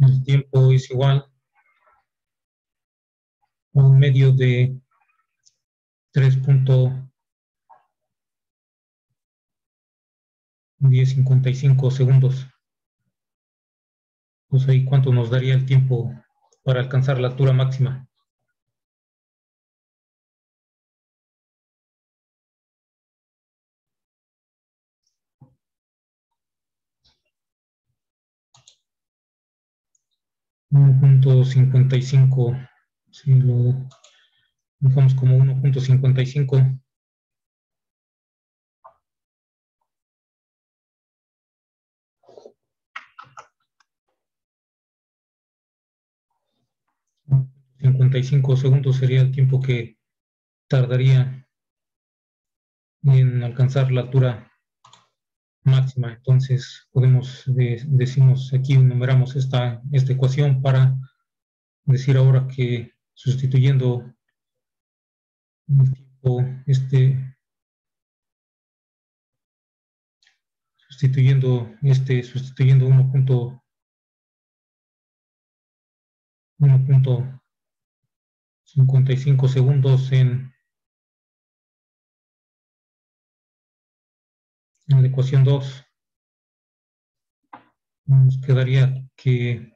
El tiempo es igual a un medio de 3.1 10:55 segundos. Pues ahí, ¿cuánto nos daría el tiempo para alcanzar la altura máxima? .55, si lo dejamos como 1.55. .55 segundos sería el tiempo que tardaría en alcanzar la altura máxima. Entonces podemos, decimos aquí, enumeramos esta ecuación para decir ahora que sustituyendo el tiempo, sustituyendo 1.55 segundos en la ecuación 2, nos quedaría que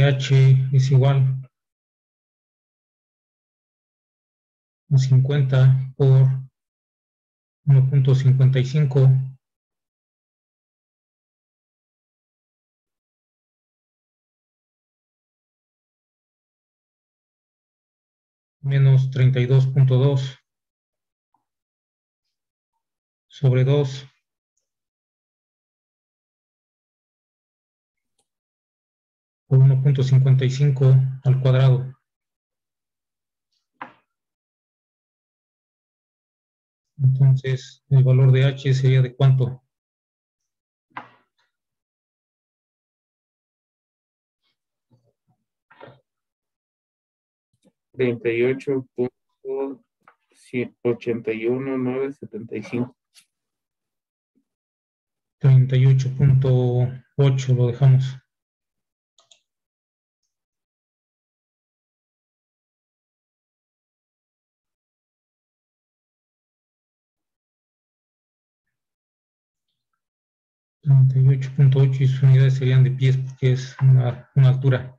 H es igual a 50 por 1.55 menos 32.2 sobre 2 por 1.55 al cuadrado. Entonces, el valor de H sería de ¿cuánto? $38.81975. 38.8 lo dejamos. .8 y sus unidades serían de pies porque es una altura.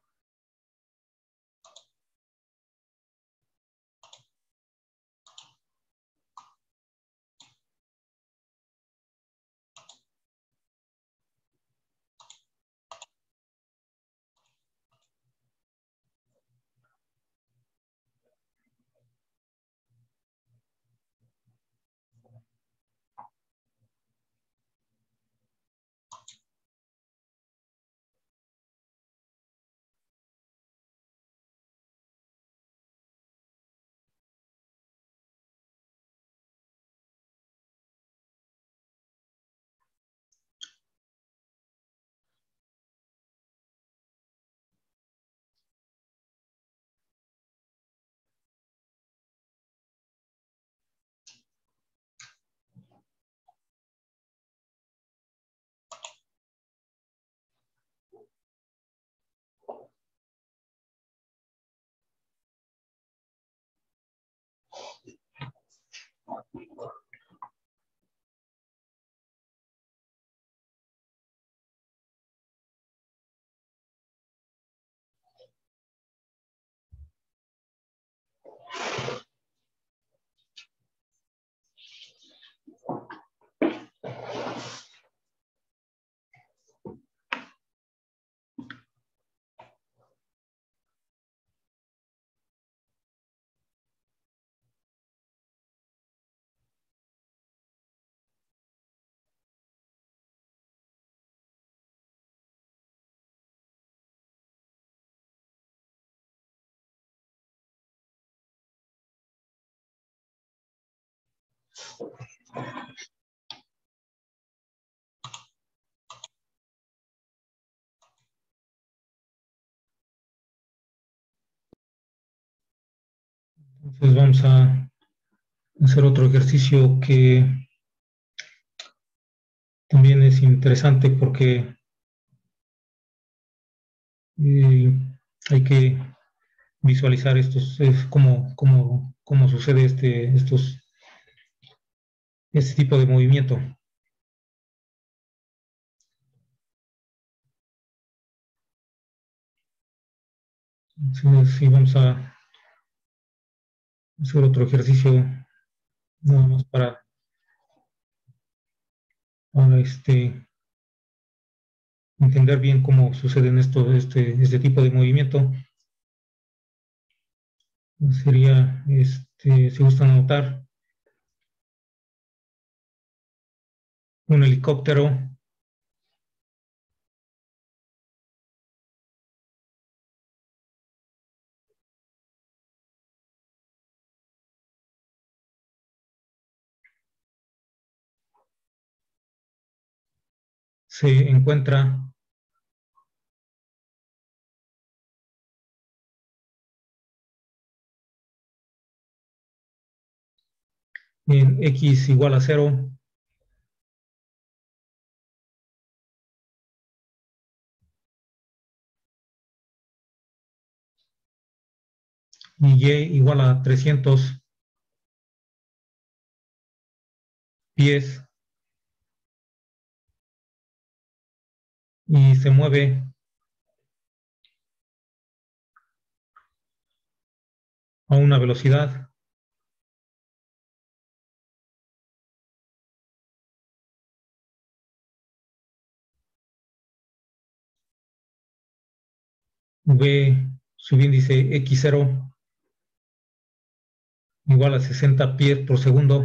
Entonces vamos a hacer otro ejercicio que también es interesante porque hay que visualizar cómo sucede este tipo de movimiento. Entonces, sí, vamos a hacer otro ejercicio nada más para entender bien cómo suceden este tipo de movimiento. Sería, si gustan anotar, un helicóptero se encuentra en x igual a 0 y y igual a 300 pies y se mueve a una velocidad v subíndice x0 igual a 60 pies por segundo,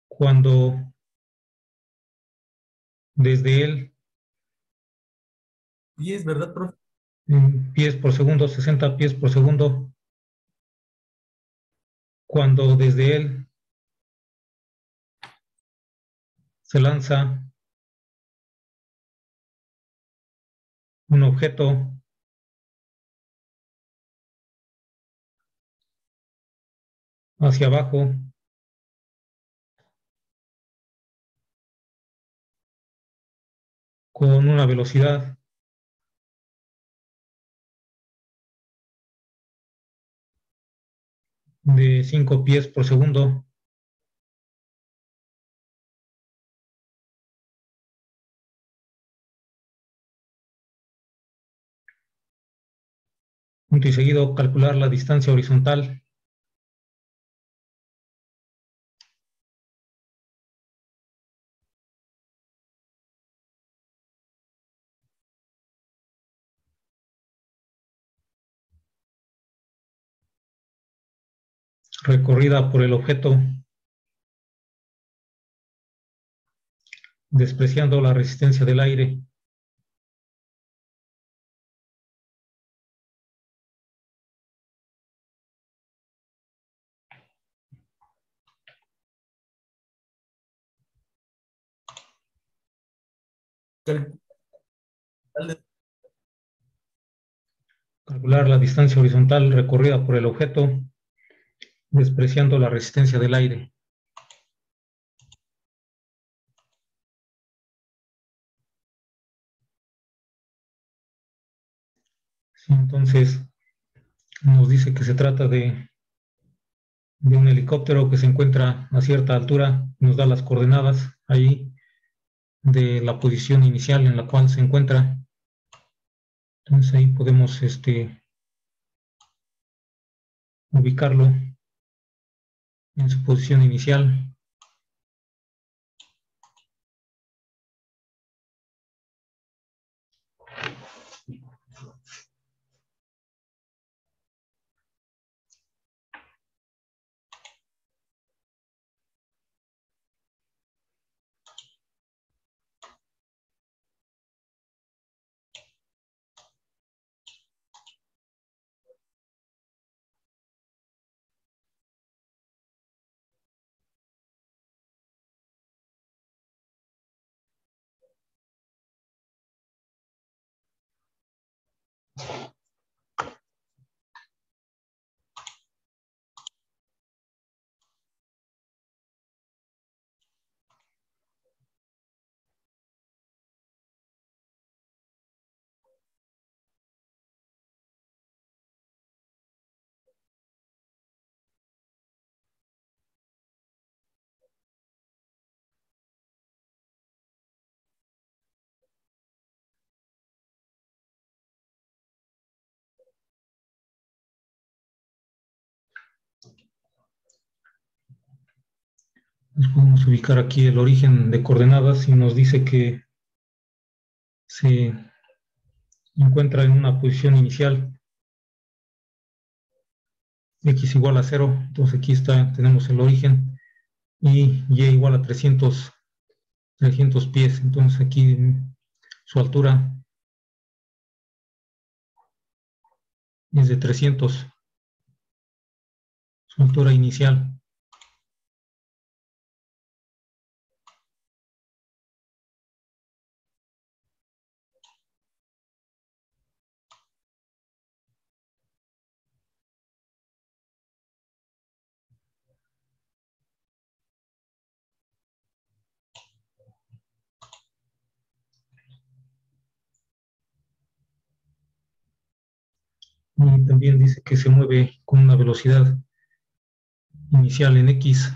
cuando desde él, Pies, ¿verdad, profe? en pies por segundo, 60 pies por segundo, cuando desde él se lanza un objeto hacia abajo con una velocidad de 5 pies por segundo, punto y seguido calcular la distancia horizontal recorrida por el objeto, despreciando la resistencia del aire. Cal- Calcular la distancia horizontal recorrida por el objeto, despreciando la resistencia del aire. Sí, entonces, nos dice que se trata de un helicóptero que se encuentra a cierta altura, nos da las coordenadas ahí de la posición inicial en la cual se encuentra. Entonces ahí podemos ubicarlo en su posición inicial. Nos podemos ubicar aquí el origen de coordenadas y nos dice que se encuentra en una posición inicial x igual a 0. Entonces aquí tenemos el origen y y igual a 300 pies. Entonces aquí su altura es de 300, su altura inicial. Y también dice que se mueve con una velocidad inicial en x.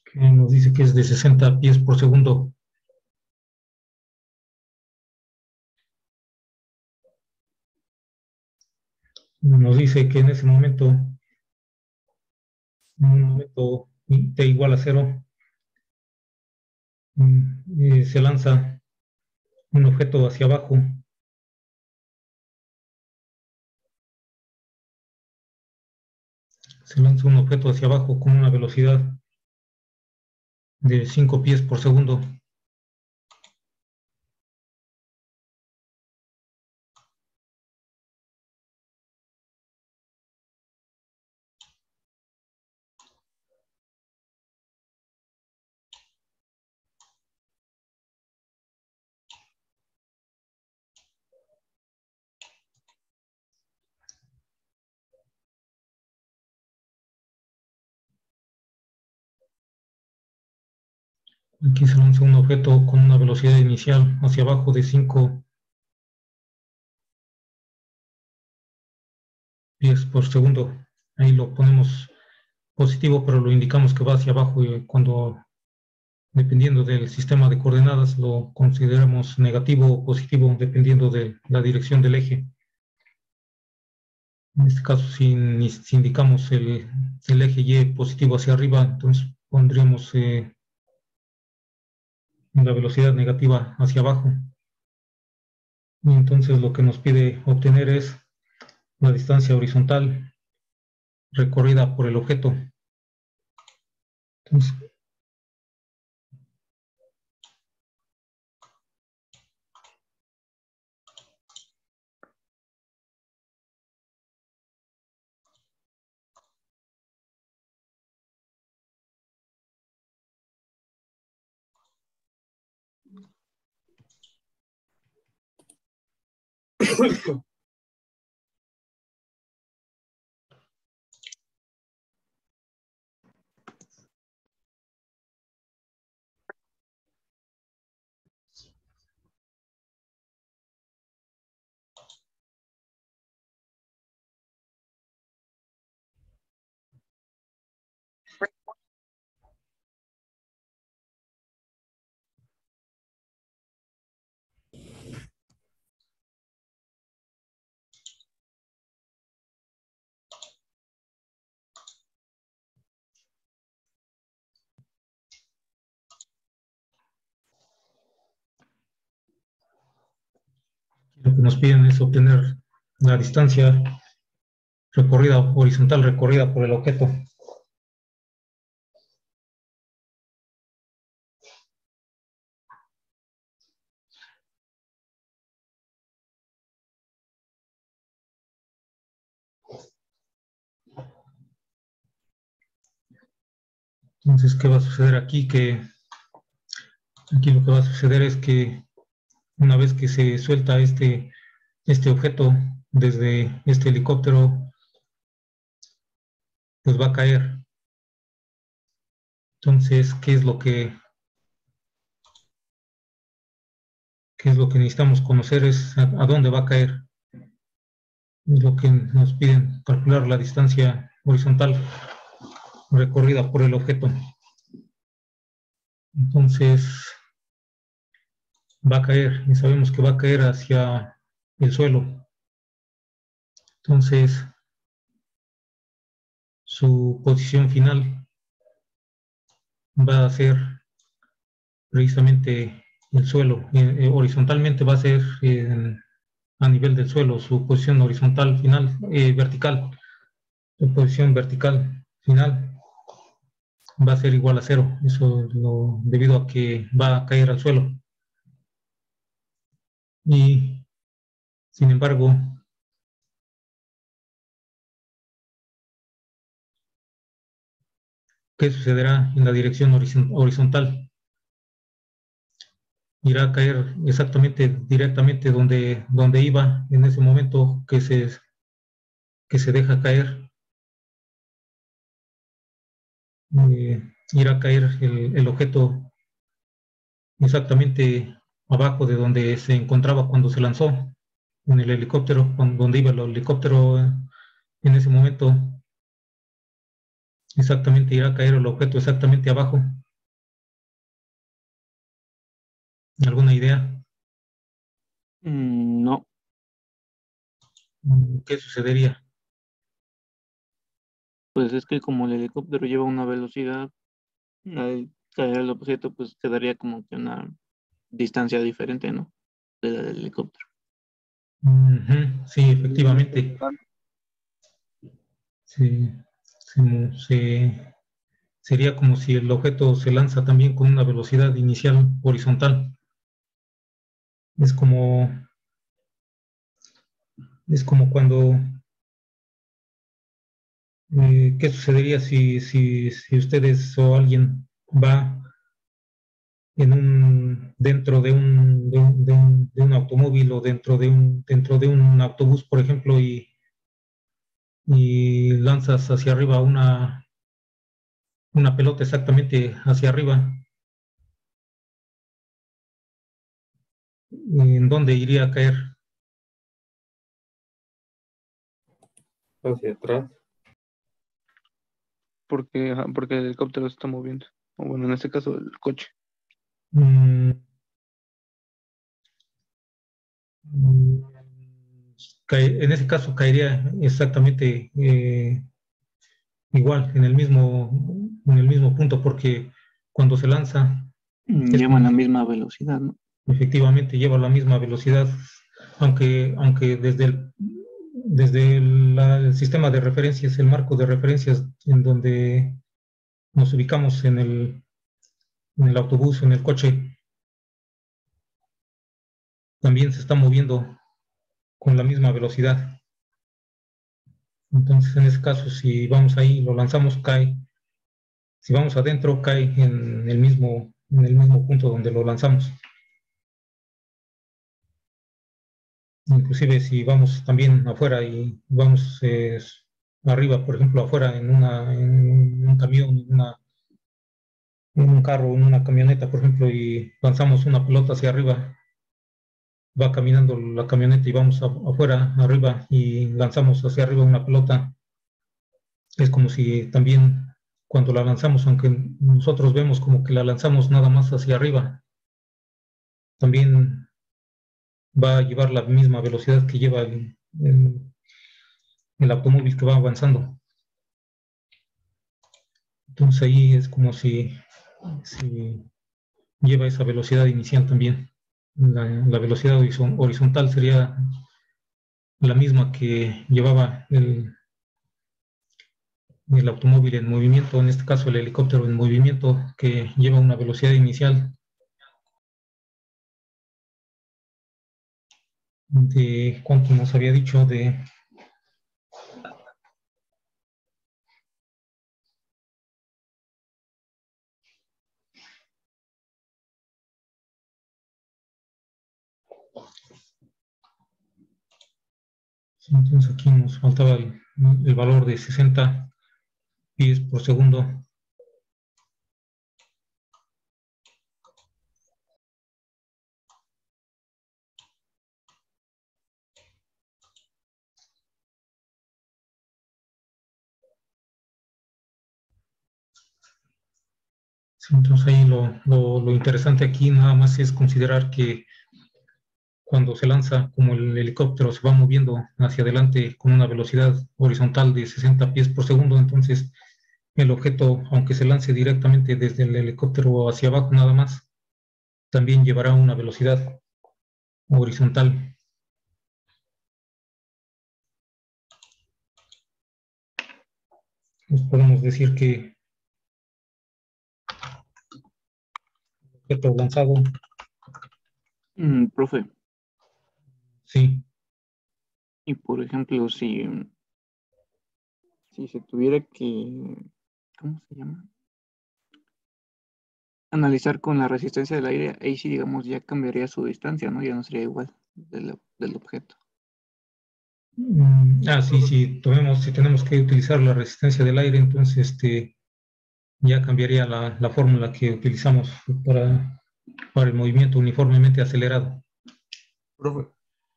Que nos dice que es de 60 pies por segundo. Nos dice que en ese momento, en un momento t igual a 0, se lanza un objeto hacia abajo. Se lanza un objeto hacia abajo con una velocidad de 5 pies por segundo. Aquí se lanza un objeto con una velocidad inicial hacia abajo de 5 pies por segundo. Ahí lo ponemos positivo, pero lo indicamos que va hacia abajo y cuando, dependiendo del sistema de coordenadas, lo consideramos negativo o positivo, dependiendo de la dirección del eje. En este caso, si indicamos el eje Y positivo hacia arriba, entonces pondríamos la velocidad negativa hacia abajo. Y entonces lo que nos pide obtener es la distancia horizontal recorrida por el objeto. Entonces, lo que nos piden es obtener la distancia recorrida horizontal recorrida por el objeto. Entonces, ¿qué va a suceder aquí? Que aquí lo que va a suceder es que una vez que se suelta este objeto desde este helicóptero, pues va a caer. Entonces, qué es lo que necesitamos conocer? Es a dónde va a caer. Es lo que nos piden, calcular la distancia horizontal recorrida por el objeto. Entonces, va a caer, y sabemos que va a caer hacia el suelo. Entonces, su posición final va a ser precisamente el suelo. Horizontalmente va a ser a nivel del suelo, su posición horizontal final, vertical. Su posición vertical final va a ser igual a 0. Eso debido a que va a caer al suelo. Y, sin embargo, ¿qué sucederá en la dirección horizontal? Irá a caer exactamente directamente donde iba en ese momento que se deja caer. Irá a caer el objeto exactamente abajo de donde se encontraba cuando se lanzó en el helicóptero, donde iba el helicóptero en ese momento. Exactamente irá a caer el objeto exactamente abajo. ¿Alguna idea? No, ¿Qué sucedería? pues es que como el helicóptero lleva una velocidad, al caer el objeto, pues quedaría como que una distancia diferente, ¿no? De la del helicóptero. Sí, efectivamente. Sí, sería como si el objeto se lanza también con una velocidad inicial horizontal. Es como, cuando, ¿qué sucedería si ustedes o alguien va dentro de un automóvil o dentro de un autobús, por ejemplo, y lanzas hacia arriba una pelota exactamente hacia arriba? ¿En dónde iría a caer? Hacia atrás. Porque el helicóptero se está moviendo. O bueno, en este caso, el coche. Mm, mm, en ese caso caería exactamente igual, en el mismo punto, porque cuando se lanza, es Llevan como la si misma velocidad, ¿no? efectivamente lleva la misma velocidad, aunque desde el sistema de referencias, el marco de referencias en donde nos ubicamos en el autobús, en el coche, también se está moviendo con la misma velocidad. Entonces, en ese caso, si vamos ahí, lo lanzamos, cae. Si vamos adentro, cae en el mismo punto donde lo lanzamos. Inclusive si vamos también afuera y vamos arriba, por ejemplo, afuera en un camión, en un carro, en una camioneta, por ejemplo, y lanzamos una pelota hacia arriba, va caminando la camioneta y vamos afuera, arriba, y lanzamos hacia arriba una pelota. Es como si también cuando la lanzamos, aunque nosotros vemos como que la lanzamos nada más hacia arriba, también va a llevar la misma velocidad que lleva el automóvil que va avanzando. Entonces ahí es como si lleva esa velocidad inicial también. La velocidad horizontal sería la misma que llevaba el automóvil en movimiento, en este caso el helicóptero en movimiento, que lleva una velocidad inicial de, ¿cuánto nos había dicho? Entonces aquí nos faltaba el valor de 60 pies por segundo. Sí, entonces ahí lo interesante aquí nada más es considerar que cuando se lanza, como el helicóptero se va moviendo hacia adelante con una velocidad horizontal de 60 pies por segundo, entonces el objeto, aunque se lance directamente desde el helicóptero hacia abajo nada más, también llevará una velocidad horizontal. Pues podemos decir que el objeto lanzado, Profe, sí, y por ejemplo, si se tuviera que, ¿cómo se llama? Analizar con la resistencia del aire, ahí sí, digamos, ya cambiaría su distancia, ¿no? Ya no sería igual del objeto. sí, si tenemos que utilizar la resistencia del aire, entonces ya cambiaría la fórmula que utilizamos para el movimiento uniformemente acelerado. Profe,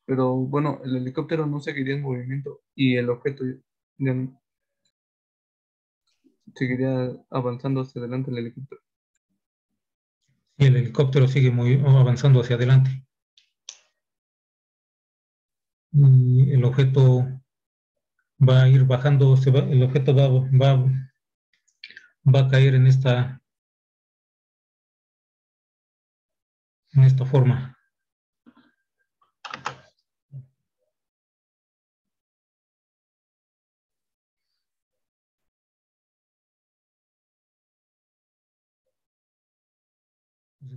pero bueno, el helicóptero no seguiría en movimiento y el objeto ya seguiría avanzando hacia adelante el helicóptero. Y el helicóptero sigue avanzando hacia adelante. Y el objeto va a ir bajando, el objeto va a caer en esta forma.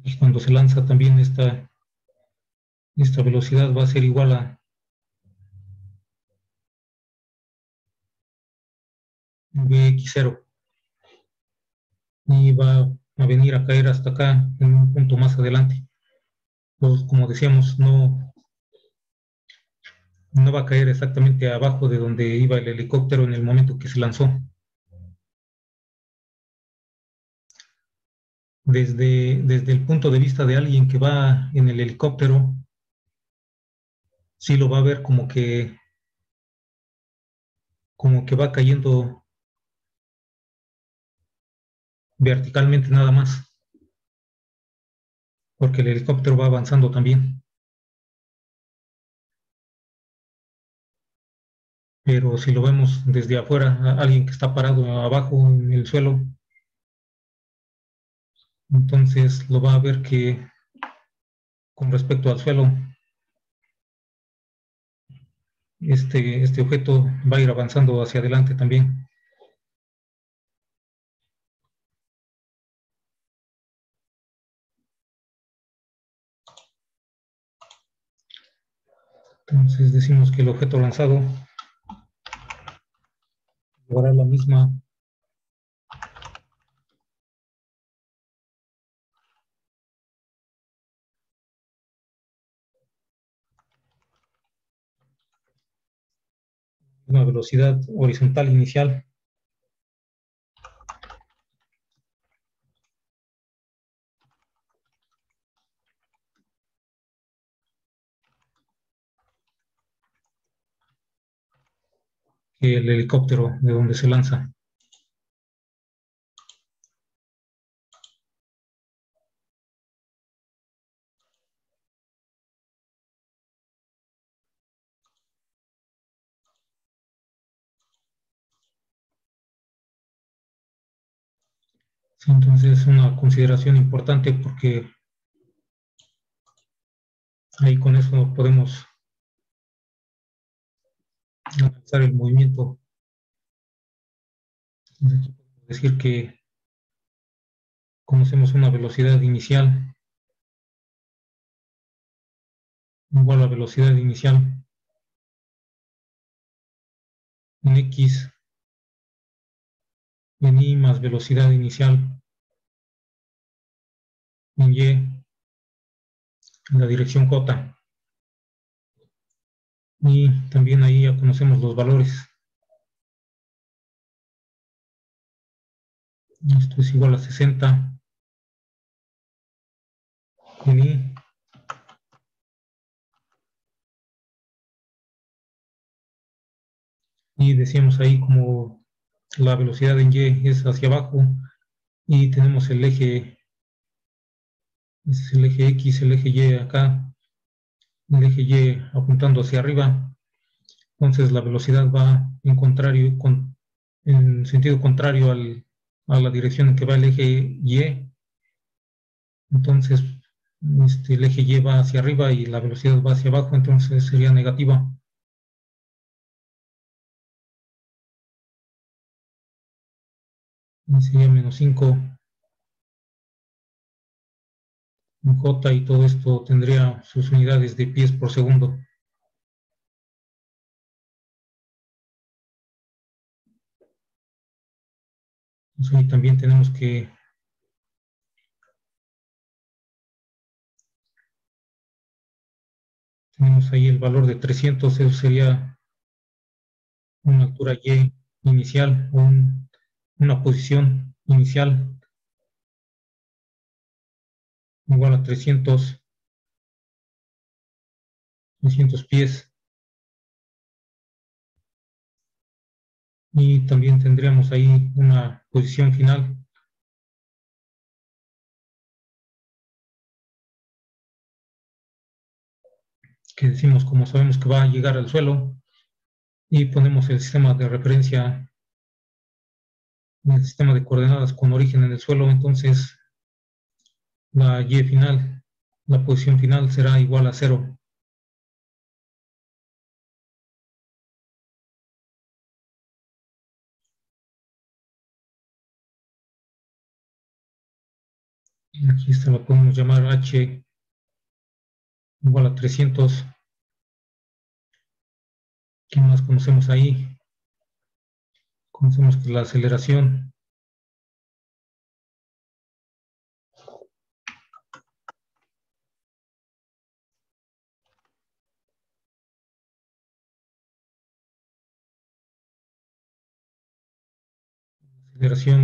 Y cuando se lanza también esta velocidad va a ser igual a Vx0 y va a venir a caer hasta acá en un punto más adelante. Pues, como decíamos, no va a caer exactamente abajo de donde iba el helicóptero en el momento que se lanzó. Desde el punto de vista de alguien que va en el helicóptero, sí lo va a ver como que va cayendo verticalmente nada más, porque el helicóptero va avanzando también. Pero si lo vemos desde afuera, alguien que está parado abajo en el suelo, entonces lo va a ver que con respecto al suelo, este objeto va a ir avanzando hacia adelante también. Entonces decimos que el objeto lanzado llevará la misma velocidad horizontal inicial que el helicóptero de donde se lanza. Sí, entonces es una consideración importante porque ahí con eso podemos analizar el movimiento. Entonces, aquí podemos decir que conocemos una velocidad inicial igual a velocidad inicial en X en Y más velocidad inicial en Y en la dirección J. Y también ahí ya conocemos los valores. Esto es igual a 60 en I. Y decíamos ahí como la velocidad en Y es hacia abajo y tenemos el eje, este es el eje X, el eje Y acá, el eje Y apuntando hacia arriba. Entonces la velocidad va en sentido contrario a la dirección en que va el eje Y. Entonces el eje Y va hacia arriba y la velocidad va hacia abajo, entonces sería negativa. Y sería menos 5 en J, y todo esto tendría sus unidades de pies por segundo. Entonces ahí también tenemos ahí el valor de 300, eso sería una altura Y inicial, o una posición inicial igual a 300 pies. Y también tendríamos ahí una posición final que decimos, como sabemos que va a llegar al suelo, y ponemos el sistema de referencia, el sistema de coordenadas con origen en el suelo. Entonces la Y final, la posición final será igual a 0. Aquí esta la podemos llamar H igual a 300. ¿Qué más conocemos ahí? Conocemos que la aceleración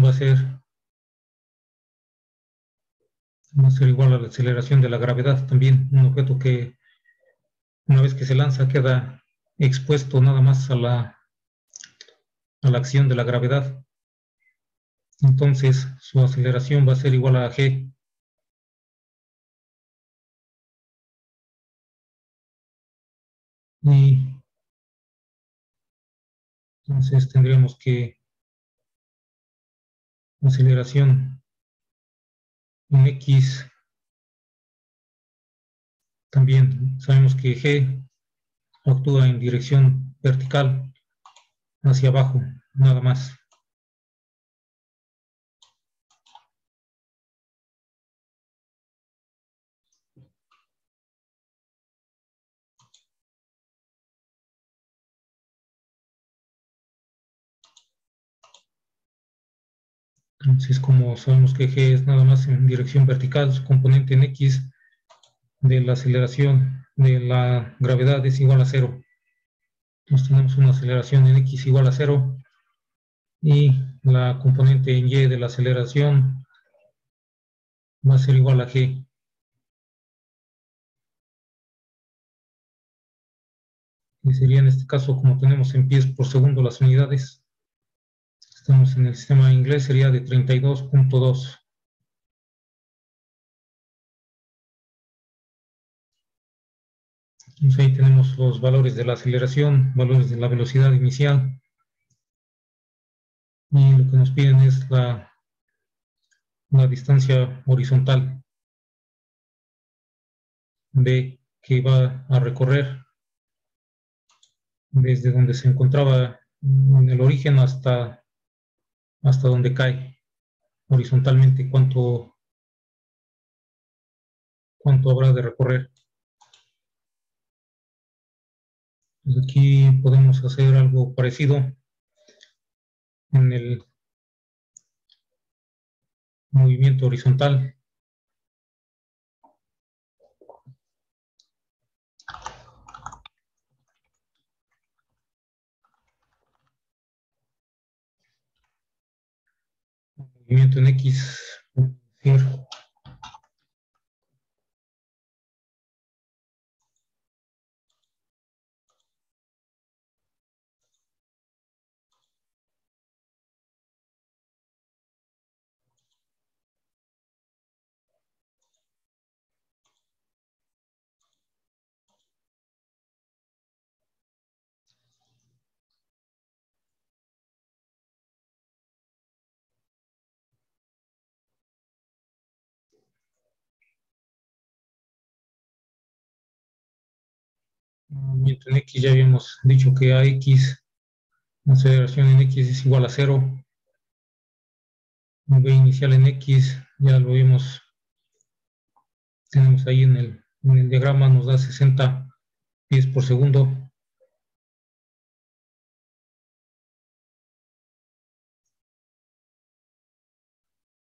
va a ser igual a la aceleración de la gravedad también. Un objeto que una vez que se lanza queda expuesto nada más a la acción de la gravedad. Entonces su aceleración va a ser igual a G. Y entonces tendríamos que aceleración en X, también sabemos que G actúa en dirección vertical hacia abajo, nada más. Entonces, como sabemos que G es nada más en dirección vertical, su componente en X de la aceleración de la gravedad es igual a 0. Entonces tenemos una aceleración en X igual a 0, y la componente en Y de la aceleración va a ser igual a G. Y sería en este caso, como tenemos en pies por segundo las unidades, estamos en el sistema inglés, sería de 32.2. Entonces ahí tenemos los valores de la aceleración, valores de la velocidad inicial, y lo que nos piden es la distancia horizontal B que va a recorrer desde donde se encontraba en el origen hasta donde cae horizontalmente, cuánto habrá de recorrer. Pues aquí podemos hacer algo parecido en el movimiento horizontal. movimiento en X, movimiento en X, ya habíamos dicho que AX, la aceleración en X es igual a 0. V inicial en X, ya lo vimos, tenemos ahí en el diagrama, nos da 60 pies por segundo.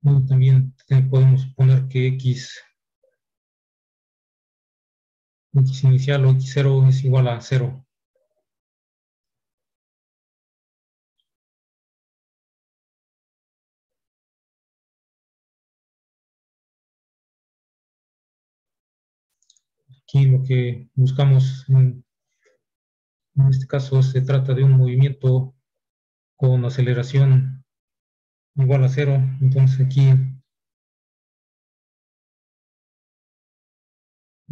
Y también podemos poner que X inicial o X0 es igual a 0. Aquí lo que buscamos en este caso se trata de un movimiento con aceleración igual a 0. Entonces aquí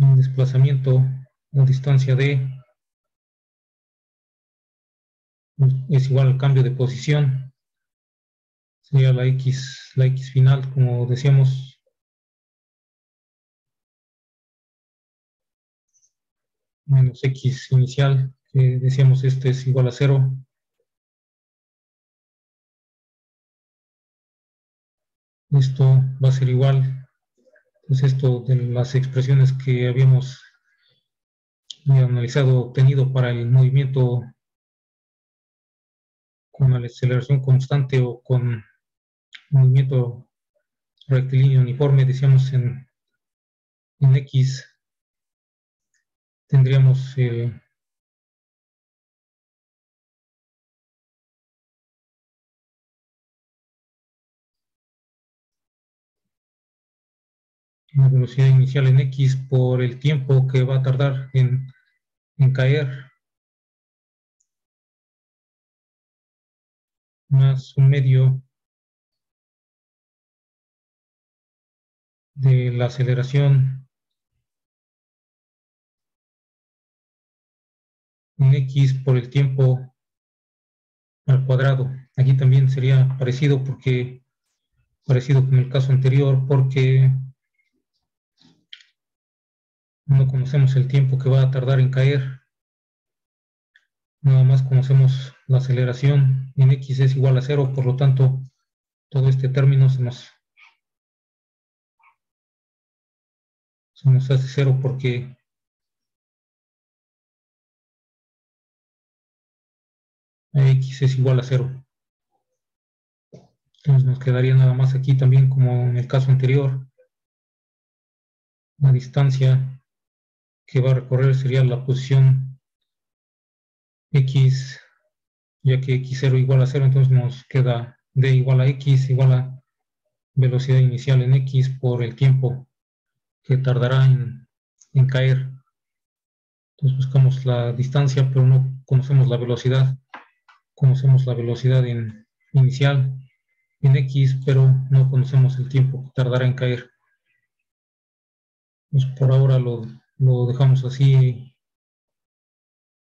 un desplazamiento a distancia d es igual al cambio de posición. Sería la X final, como decíamos, menos X inicial, que decíamos este es igual a 0. Esto va a ser igual. Entonces esto de las expresiones que habíamos analizado, obtenido para el movimiento con aceleración constante o con movimiento rectilíneo uniforme, decíamos en X tendríamos la velocidad inicial en X por el tiempo que va a tardar en caer, más un medio de la aceleración en X por el tiempo al cuadrado. Aquí también sería parecido con el caso anterior, porque no conocemos el tiempo que va a tardar en caer, nada más conocemos la aceleración en X es igual a 0, por lo tanto todo este término se nos hace 0 porque X es igual a 0. Entonces nos quedaría nada más aquí también, como en el caso anterior, la distancia que va a recorrer sería la posición X, ya que X0 igual a 0, entonces nos queda D igual a X igual a velocidad inicial en X por el tiempo que tardará en caer. Entonces buscamos la distancia, pero no conocemos la velocidad. Conocemos la velocidad inicial en X, pero no conocemos el tiempo que tardará en caer. Pues por ahora lo dejamos así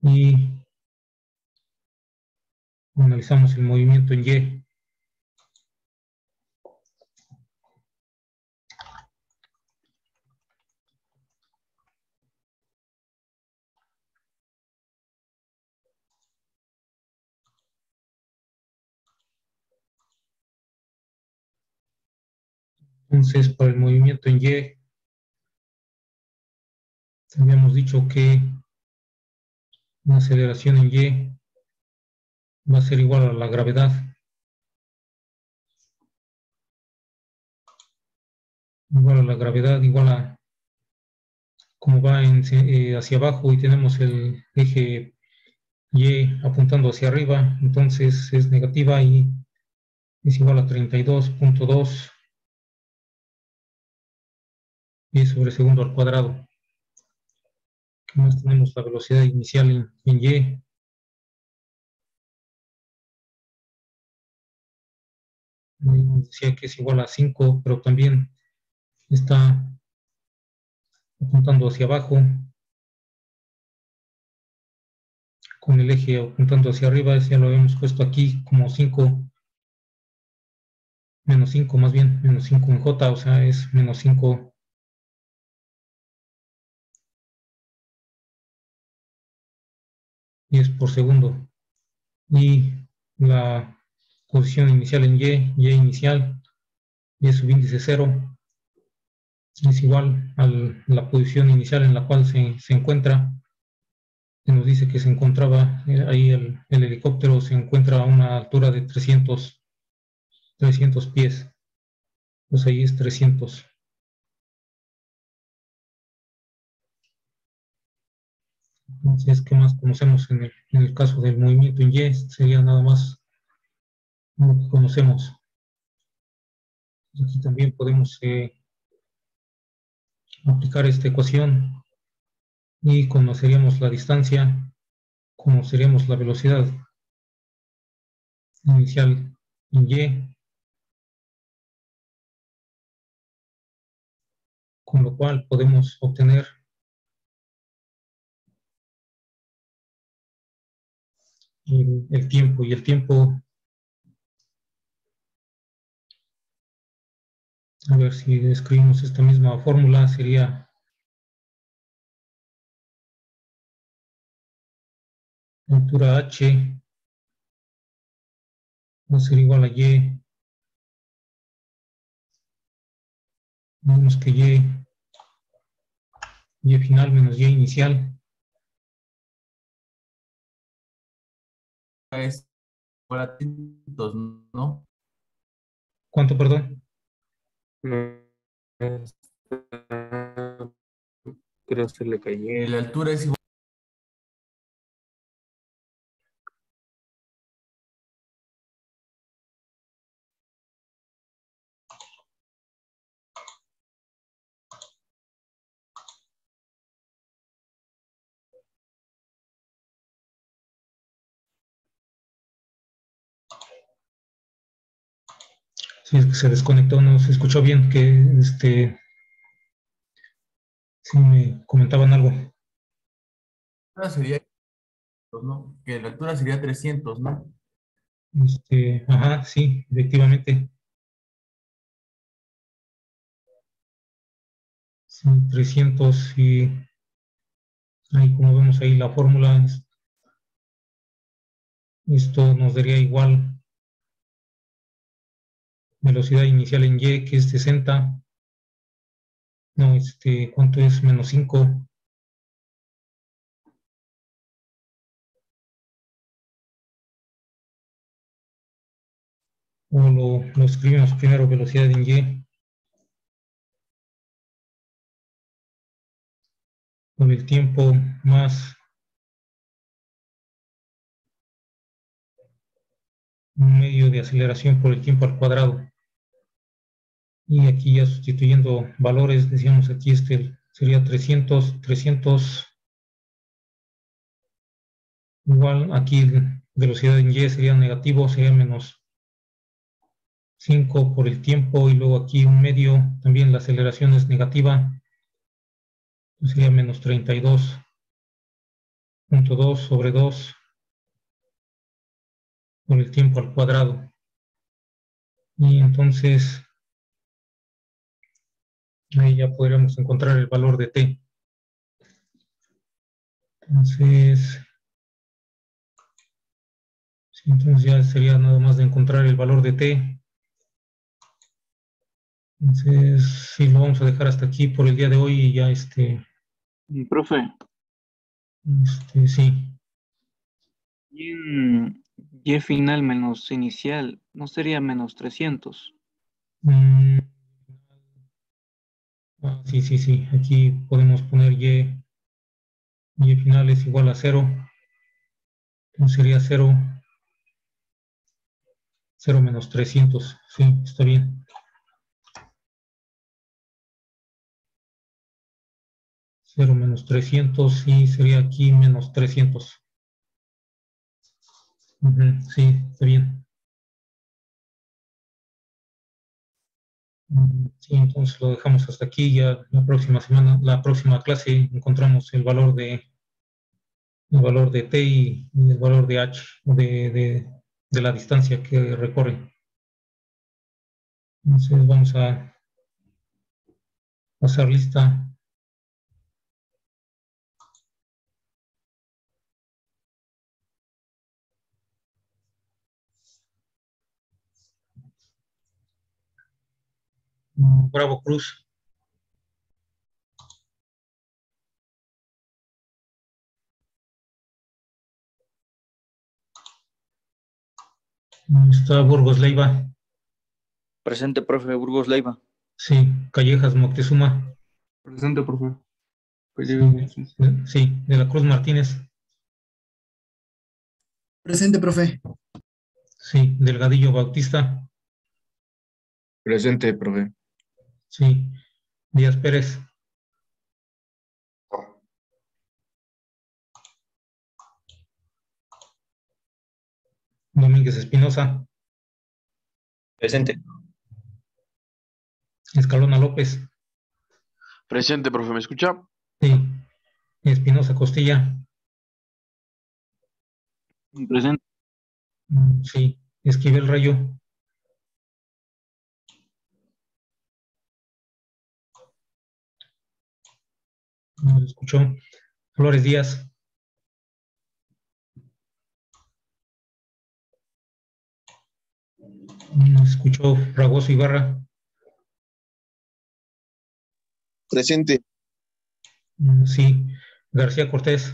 y analizamos el movimiento en Y. Entonces, para el movimiento en Y, habíamos dicho que la aceleración en Y va a ser igual a la gravedad. Igual a la gravedad, igual a como va hacia abajo y tenemos el eje Y apuntando hacia arriba, entonces es negativa y es igual a 32.2 y sobre segundo al cuadrado. ¿Qué más tenemos? La velocidad inicial en Y. Ahí nos decía que es igual a 5, pero también está apuntando hacia abajo, con el eje apuntando hacia arriba. Ya lo habíamos puesto aquí como 5, menos 5 más bien, menos 5 en J, o sea, es menos 5 10 por segundo. Y la posición inicial en Y inicial, Y subíndice 0, es igual a la posición inicial en la cual se encuentra. Que nos dice que se encontraba ahí el helicóptero, se encuentra a una altura de 300 pies. Pues ahí es 300. Entonces, ¿qué más conocemos en el caso del movimiento en Y? Sería nada más lo que conocemos. Aquí también podemos aplicar esta ecuación y conoceríamos la distancia, conoceríamos la velocidad inicial en Y, con lo cual podemos obtener el tiempo, y el tiempo, a ver si escribimos esta misma fórmula, sería la altura h va a ser igual a y, vemos que y final menos y inicial, Es para 300, ¿no? ¿cuánto, perdón? No, creo que se le cayó. La altura es igual. Si es que se desconectó, no se escuchó bien, que si me comentaban algo. Sería, ¿no? Que la altura sería 300, ¿no? Ajá, sí, efectivamente. Sí, 300, y ahí como vemos ahí la fórmula, esto nos daría igual velocidad inicial en Y, que es 60. No, ¿cuánto es? Menos 5. O lo escribimos primero, velocidad en Y, con el tiempo más un medio de aceleración por el tiempo al cuadrado. Y aquí ya sustituyendo valores, decíamos aquí sería 300 igual, aquí velocidad en Y sería negativo, sería menos 5 por el tiempo, y luego aquí un medio, también la aceleración es negativa, sería menos 32.2 sobre 2 por el tiempo al cuadrado. Y entonces ahí ya podríamos encontrar el valor de t. Entonces ya sería nada más de encontrar el valor de t. Entonces, sí, lo vamos a dejar hasta aquí por el día de hoy, y ya Profe, sí. y en Y final menos inicial, ¿no sería menos 300? Sí. Aquí podemos poner y final es igual a 0. Entonces sería 0 0 menos 300. Sí, está bien. 0 menos 300 y sería aquí menos 300. Sí, está bien. Sí, entonces lo dejamos hasta aquí. Ya la próxima semana, la próxima clase, encontramos el valor de T y el valor de H, de la distancia que recorre. Entonces vamos a pasar lista. Bravo Cruz. Está Burgos Leiva. Presente, profe. Burgos Leiva. Sí, Callejas Moctezuma. Presente, profe. Sí, de la Cruz Martínez. Presente, profe. Sí, Delgadillo Bautista. Presente, profe. Sí, Díaz Pérez. Domínguez Espinosa. Presente. Escalona López. Presente, profe, ¿me escucha? Sí, Espinosa Costilla. Presente. Sí, Esquivel Rayo. No lo escuchó. Flores Díaz. No se escuchó. Fragoso Ibarra. Presente. Sí, García Cortés.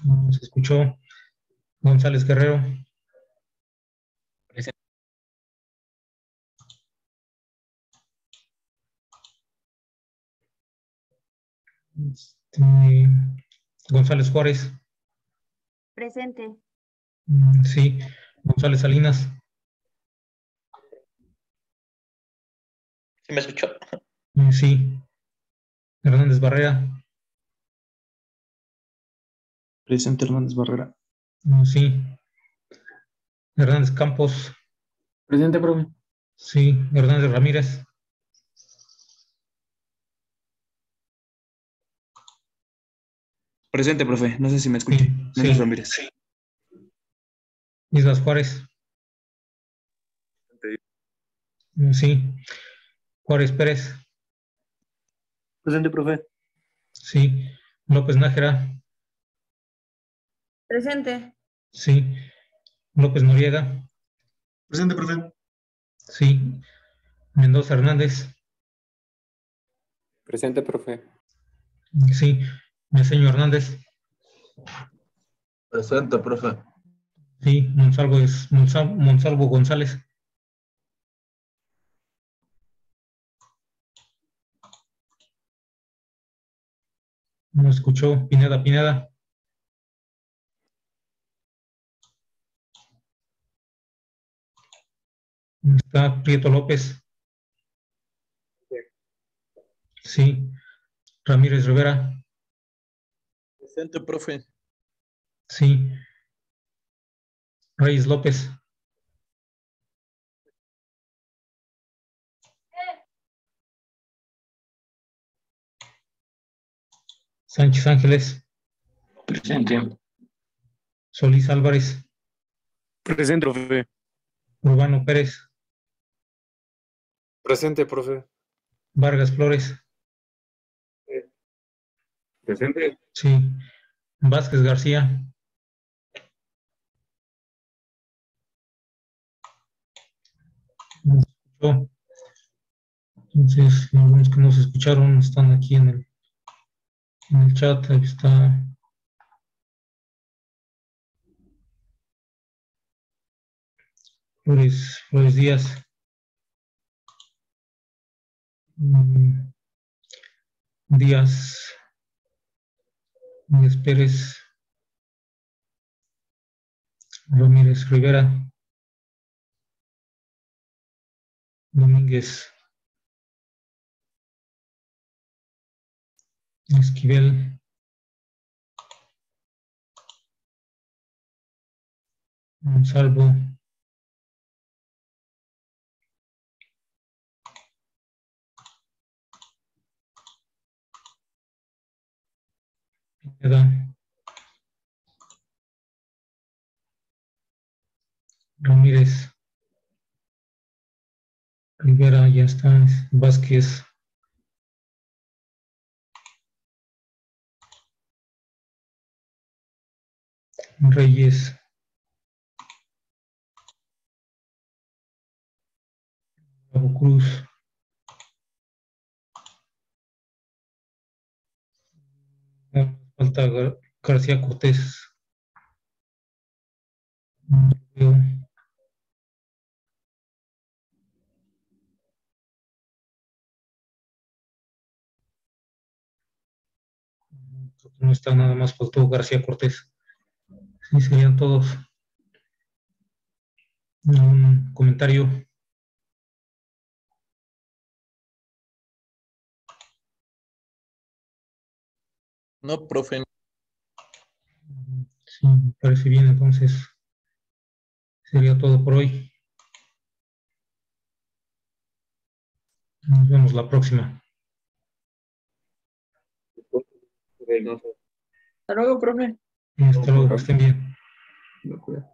No se escuchó. González Guerrero. Presente. González Juárez. Presente. Sí, González Salinas. ¿Sí me escuchó? Sí, Hernández Barrera. Presente, Hernández Barrera. Sí, Hernández Campos. Presente, profe. Sí, Hernández Ramírez. Presente, profe. No sé si me escucha. Sí, Ramírez. sí. Islas Juárez. Sí, Juárez Pérez. Presente, profe. Sí, López Nájera. Presente. Sí, López Noriega. Presente, profe. Sí, Mendoza Hernández. Presente, profe. Sí, Meseño Hernández. Presente, profe. Sí, Monsalvo González. No escuchó. Pineda. Está Prieto López. Sí, Ramírez Rivera. Presente, profe. Sí, Reyes López. Sánchez Ángeles. Presente. Solís Álvarez. Presente, profe. Urbano Pérez. Presente, profe. Vargas Flores. Presente. Sí, Vázquez García. No escuchó. Entonces, algunos que no se escucharon están aquí en el chat. Ahí está. Flores Díaz. Díaz. Núñez Pérez, Ramírez Rivera, Domínguez, Esquivel, Monsalvo, Pineda, Ramírez, Rivera, ya está, Vázquez, Reyes, Bravo Cruz, falta García Cortés, no está, nada más faltó García Cortés. Sí, serían todos. ¿Un comentario? No, profe. Sí, me parece bien, entonces sería todo por hoy. Nos vemos la próxima. Hasta luego, profe. Hasta luego, que estén bien. Me cuida.